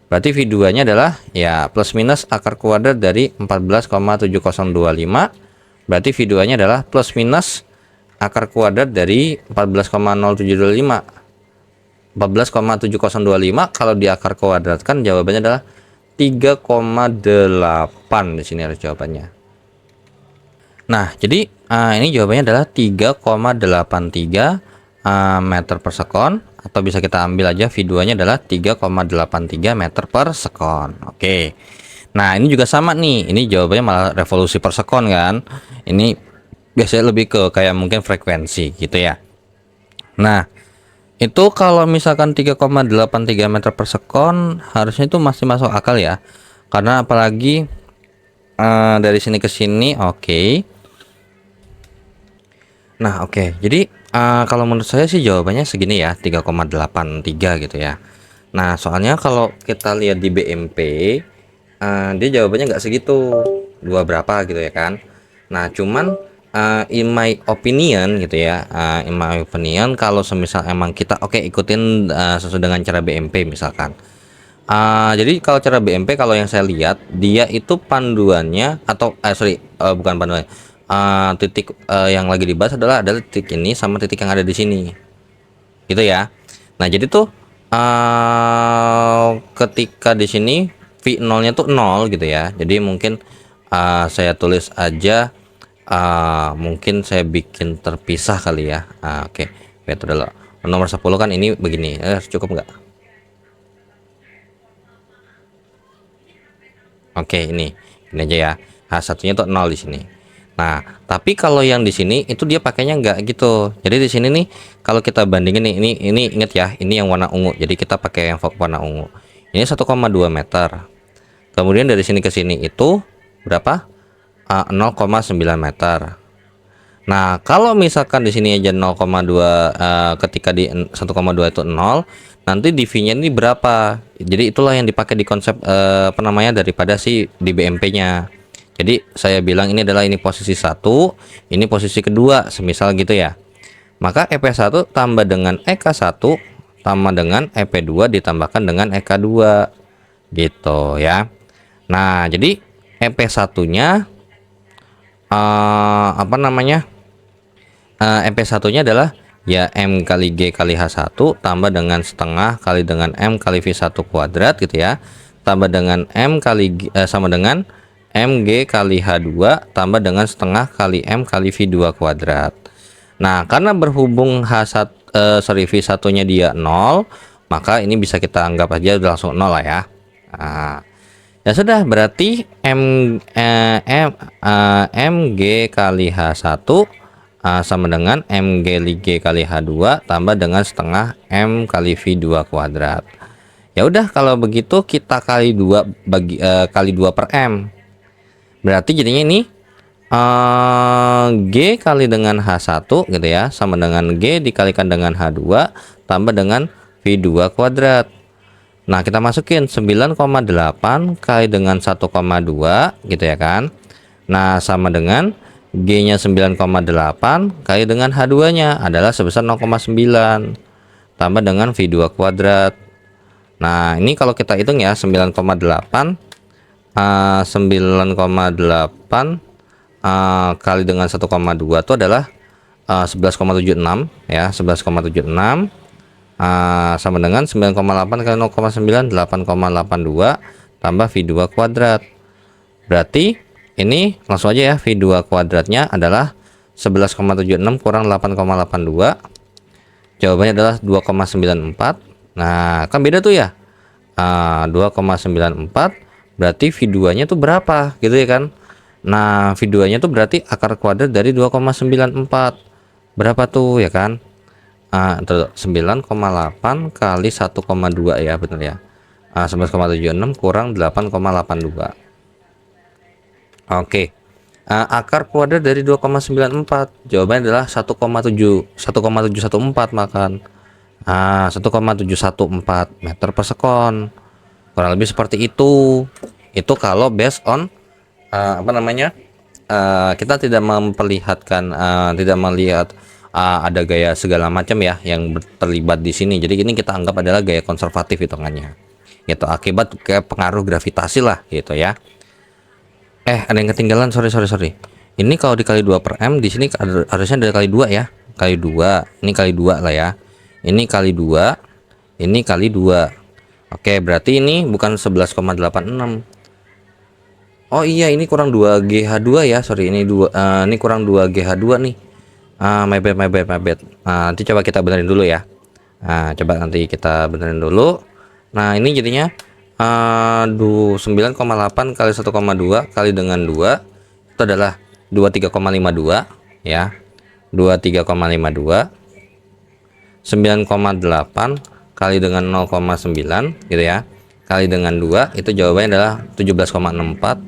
A: Berarti V2-nya adalah ya plus minus akar kuadrat dari 14,7025. Berarti V2-nya adalah plus minus akar kuadrat dari 14,0725. 14,7025 kalau di akar kuadratkan jawabannya adalah 3,8. Di sini harus jawabannya. Nah, jadi ini jawabannya adalah 3,83 meter per sekon, atau bisa kita ambil aja V2-nya adalah 3,83 meter per sekon. Oke. Nah, ini juga sama nih. Ini jawabannya malah revolusi per sekon kan. Ini biasanya lebih ke kayak mungkin frekuensi gitu ya. Nah, itu kalau misalkan 3,83 meter per sekon harusnya itu masih masuk akal ya. Karena apalagi dari sini ke sini, oke. Nah, oke. Jadi kalau menurut saya sih jawabannya segini ya, 3,83 gitu ya. Nah, soalnya kalau kita lihat di BMP, dia jawabannya nggak segitu, dua berapa gitu ya kan. Nah, cuman in my opinion gitu ya, in my opinion kalau semisal emang kita oke ikutin sesuai dengan cara BMP misalkan. Jadi kalau cara BMP kalau yang saya lihat dia itu panduannya atau sorry, bukan panduan, titik yang lagi dibahas adalah titik ini sama titik yang ada di sini gitu ya. Nah jadi tuh ketika di sini V0 nya tuh 0 gitu ya, jadi mungkin saya tulis aja, mungkin saya bikin terpisah kali ya. Oke, metode nomor 10 kan ini begini, cukup nggak? Oke, ini aja ya. H1-nya tuh 0 di sini. Nah, tapi kalau yang di sini itu dia pakainya nggak gitu. Jadi di sini nih kalau kita bandingin nih, ini inget ya, ini yang warna ungu. Jadi kita pakai yang warna ungu. Ini 1,2 meter. Kemudian dari sini ke sini itu berapa? 0,9 meter. Nah, kalau misalkan di sini aja 0,2, ketika di 1,2 itu 0, nanti di V-nya ini berapa? Jadi itulah yang dipakai di konsep apa namanya daripada si di BMP-nya. Jadi saya bilang ini posisi satu, ini posisi kedua, semisal gitu ya. Maka EP1 tambah dengan EK1 tambah dengan EP2 ditambahkan dengan EK2 gitu ya. Nah, jadi EP1-nya apa namanya? MP1 nya adalah ya M kali G kali H1 tambah dengan setengah kali dengan M kali V1 kuadrat gitu ya, tambah dengan M kali sama dengan MG kali H2 tambah dengan setengah kali M kali V2 kuadrat. Nah, karena berhubung V1 nya dia 0, maka ini bisa kita anggap aja udah langsung 0 lah ya. Nah, ya sudah, berarti MG kali H1 sama dengan MG kali H2 tambah dengan setengah M kali V2 kuadrat. Ya udah, kalau begitu kita kali 2 kali 2 per M. Berarti jadinya ini G kali dengan H1 gitu ya, sama dengan G dikalikan dengan H2 tambah dengan V2 kuadrat. Nah, kita masukin 9,8 kali dengan 1,2 gitu ya kan. Nah, sama dengan G-nya 9,8 kali dengan H2-nya adalah sebesar 0,9 tambah dengan V2 kuadrat. Nah, ini kalau kita hitung ya 9,8 kali dengan 1,2 itu adalah 11,76 ya, 11,76 sama dengan 9,8 kali 0,9 8,82 tambah V2 kuadrat. Berarti ini langsung aja ya, V2 kuadratnya adalah 11,76 kurang 8,82. Jawabannya adalah 2,94. Nah, kan beda tuh ya. 2,94 berarti V2-nya tuh berapa gitu ya kan. Nah, V2-nya tuh berarti akar kuadrat dari 2,94. Berapa tuh ya kan? 9,8 kali 1,2 ya, bener ya. 11,76 kurang 8,82. Oke. Akar kuadrat dari 2,94 jawabannya adalah 1,714 makan. 1,714 meter per sekon, kurang lebih seperti itu. Itu kalau based on apa namanya, kita tidak memperlihatkan, tidak melihat ada gaya segala macam ya yang terlibat di sini. Jadi ini kita anggap adalah gaya konservatif hitungannya gitu, akibat kayak pengaruh gravitasi lah gitu ya. Ada yang ketinggalan, sorry. Ini kalau dikali 2 per M di sini harusnya ada kali 2 ya. Kali 2. Ini kali 2 lah ya. Ini kali 2. Ini kali 2. Oke, berarti ini bukan 11,86. Oh iya, ini kurang 2 GH2 ya. Sorry, ini ini kurang 2 GH2 nih. My bad. Nanti coba kita benerin dulu ya. Coba nanti kita benerin dulu. Nah, ini jadinya 9,8 kali 1,2 kali dengan 2 itu adalah 23,52 ya. 23,52. 9,8 kali dengan 0,9 gitu ya, kali dengan 2 itu jawabannya adalah 17,64.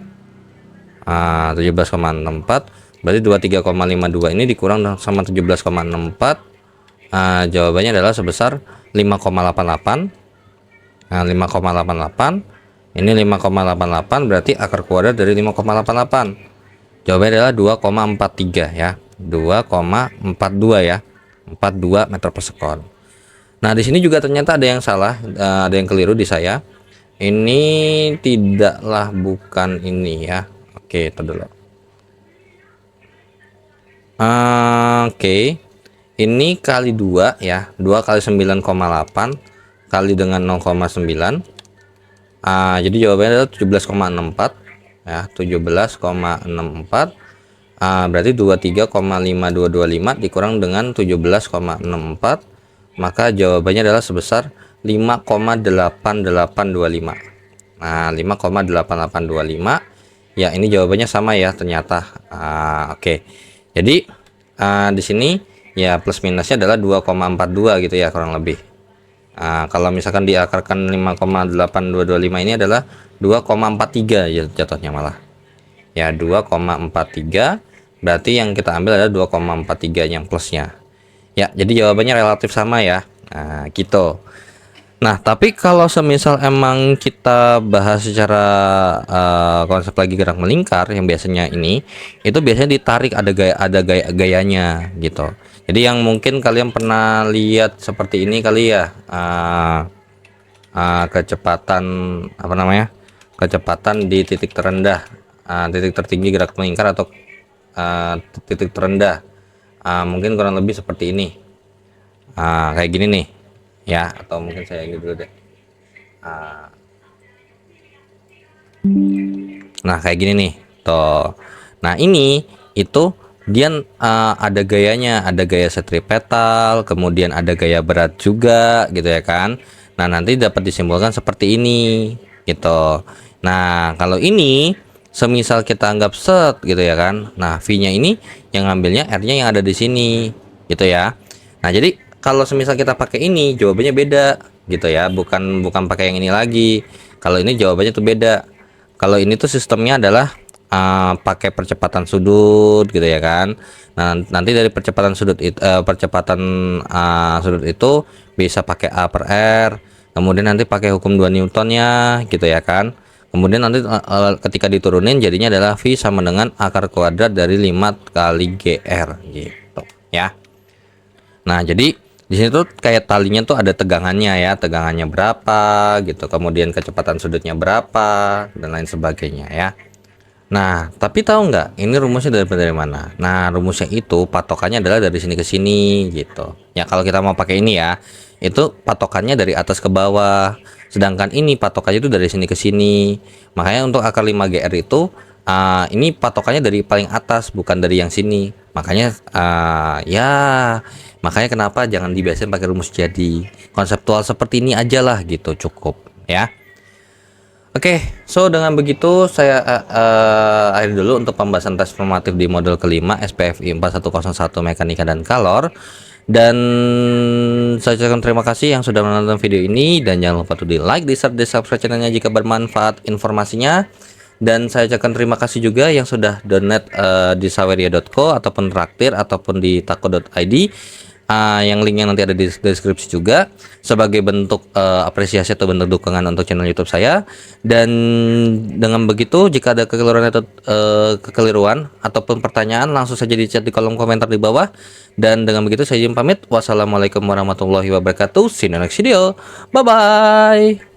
A: 17,64 berarti 23,52 ini dikurang sama 17,64, jawabannya adalah sebesar 5,88. Nah, 5,88. Ini 5,88 berarti akar kuadrat dari 5,88. Jawabannya adalah 2,43 ya. 2,42 ya. 42 meter per sekon. Nah, di sini juga ternyata ada yang salah, ada yang keliru di saya. Ini tidaklah, bukan ini ya. Oke, itu dulu. Oke. Ini kali 2 ya. 2 kali 9,8 kali dengan 0,9. Jadi jawabannya adalah 17,64 ya. 17,64. Berarti 23,5225 dikurang dengan 17,64, maka jawabannya adalah sebesar 5,8825. Nah, 5,8825 ya, ini jawabannya sama ya ternyata. Oke. Jadi di sini ya plus minusnya adalah 2,42 gitu ya kurang lebih. Kalau misalkan diakarkan 5,8225 ini adalah 2,43 ya jatuhnya malah. Ya, 2,43 berarti yang kita ambil adalah 2,43 yang plusnya. Ya, jadi jawabannya relatif sama ya. Nah, gitu. Nah, tapi kalau semisal emang kita bahas secara konsep lagi gerak melingkar yang biasanya ini, itu biasanya ditarik, ada gayanya gitu. Jadi yang mungkin kalian pernah lihat seperti ini kali ya, kecepatan apa namanya? Kecepatan di titik terendah, titik tertinggi gerak melingkar atau titik terendah, mungkin kurang lebih seperti ini, kayak gini nih ya, atau mungkin saya gitu dulu deh. Nah, kayak gini nih toh. Nah, ini itu dia ada gayanya, ada gaya sentripetal, kemudian ada gaya berat juga gitu ya kan. Nah, nanti dapat disimpulkan seperti ini gitu. Nah, kalau ini semisal kita anggap set gitu ya kan. Nah, V-nya ini yang ngambilnya R-nya yang ada di sini gitu ya. Nah, jadi kalau semisal kita pakai ini jawabannya beda gitu ya, bukan pakai yang ini lagi. Kalau ini jawabannya tuh beda. Kalau ini tuh sistemnya adalah pakai percepatan sudut gitu ya kan. Nah, nanti dari percepatan sudut itu sudut itu bisa pakai A per R. Kemudian nanti pakai hukum 2 Newtonnya gitu ya kan. Kemudian nanti ketika diturunin jadinya adalah V sama dengan akar kuadrat dari 5 kali GR gitu ya. Nah, jadi di sini tuh kayak talinya tuh ada tegangannya ya, tegangannya berapa gitu, kemudian kecepatan sudutnya berapa dan lain sebagainya ya. Nah, tapi tahu nggak ini rumusnya dari mana? Nah, rumusnya itu patokannya adalah dari sini ke sini gitu. Ya, kalau kita mau pakai ini ya, itu patokannya dari atas ke bawah. Sedangkan ini patokannya itu dari sini ke sini. Makanya untuk akar 5GR itu ini patokannya dari paling atas, bukan dari yang sini. Makanya ya, makanya kenapa jangan dibiasain pakai rumus jadi. Konseptual seperti ini aja lah gitu, cukup ya. Oke, so dengan begitu saya akhiri dulu untuk pembahasan tes formatif di modul kelima SPFI 4101 Mekanika dan Kalor. Dan saya ucapkan terima kasih yang sudah menonton video ini, dan jangan lupa di like, di share, di subscribe channelnya jika bermanfaat informasinya. Dan saya ucapkan terima kasih juga yang sudah donate di saweria.co ataupun traktir ataupun di tako.id. Yang linknya nanti ada di deskripsi juga, sebagai bentuk apresiasi atau bentuk dukungan untuk channel YouTube saya. Dan dengan begitu, jika ada kekeliruan ataupun pertanyaan, langsung saja di chat di kolom komentar di bawah. Dan dengan begitu saya izin pamit. Wassalamualaikum warahmatullahi wabarakatuh. See you in the next video. Bye bye.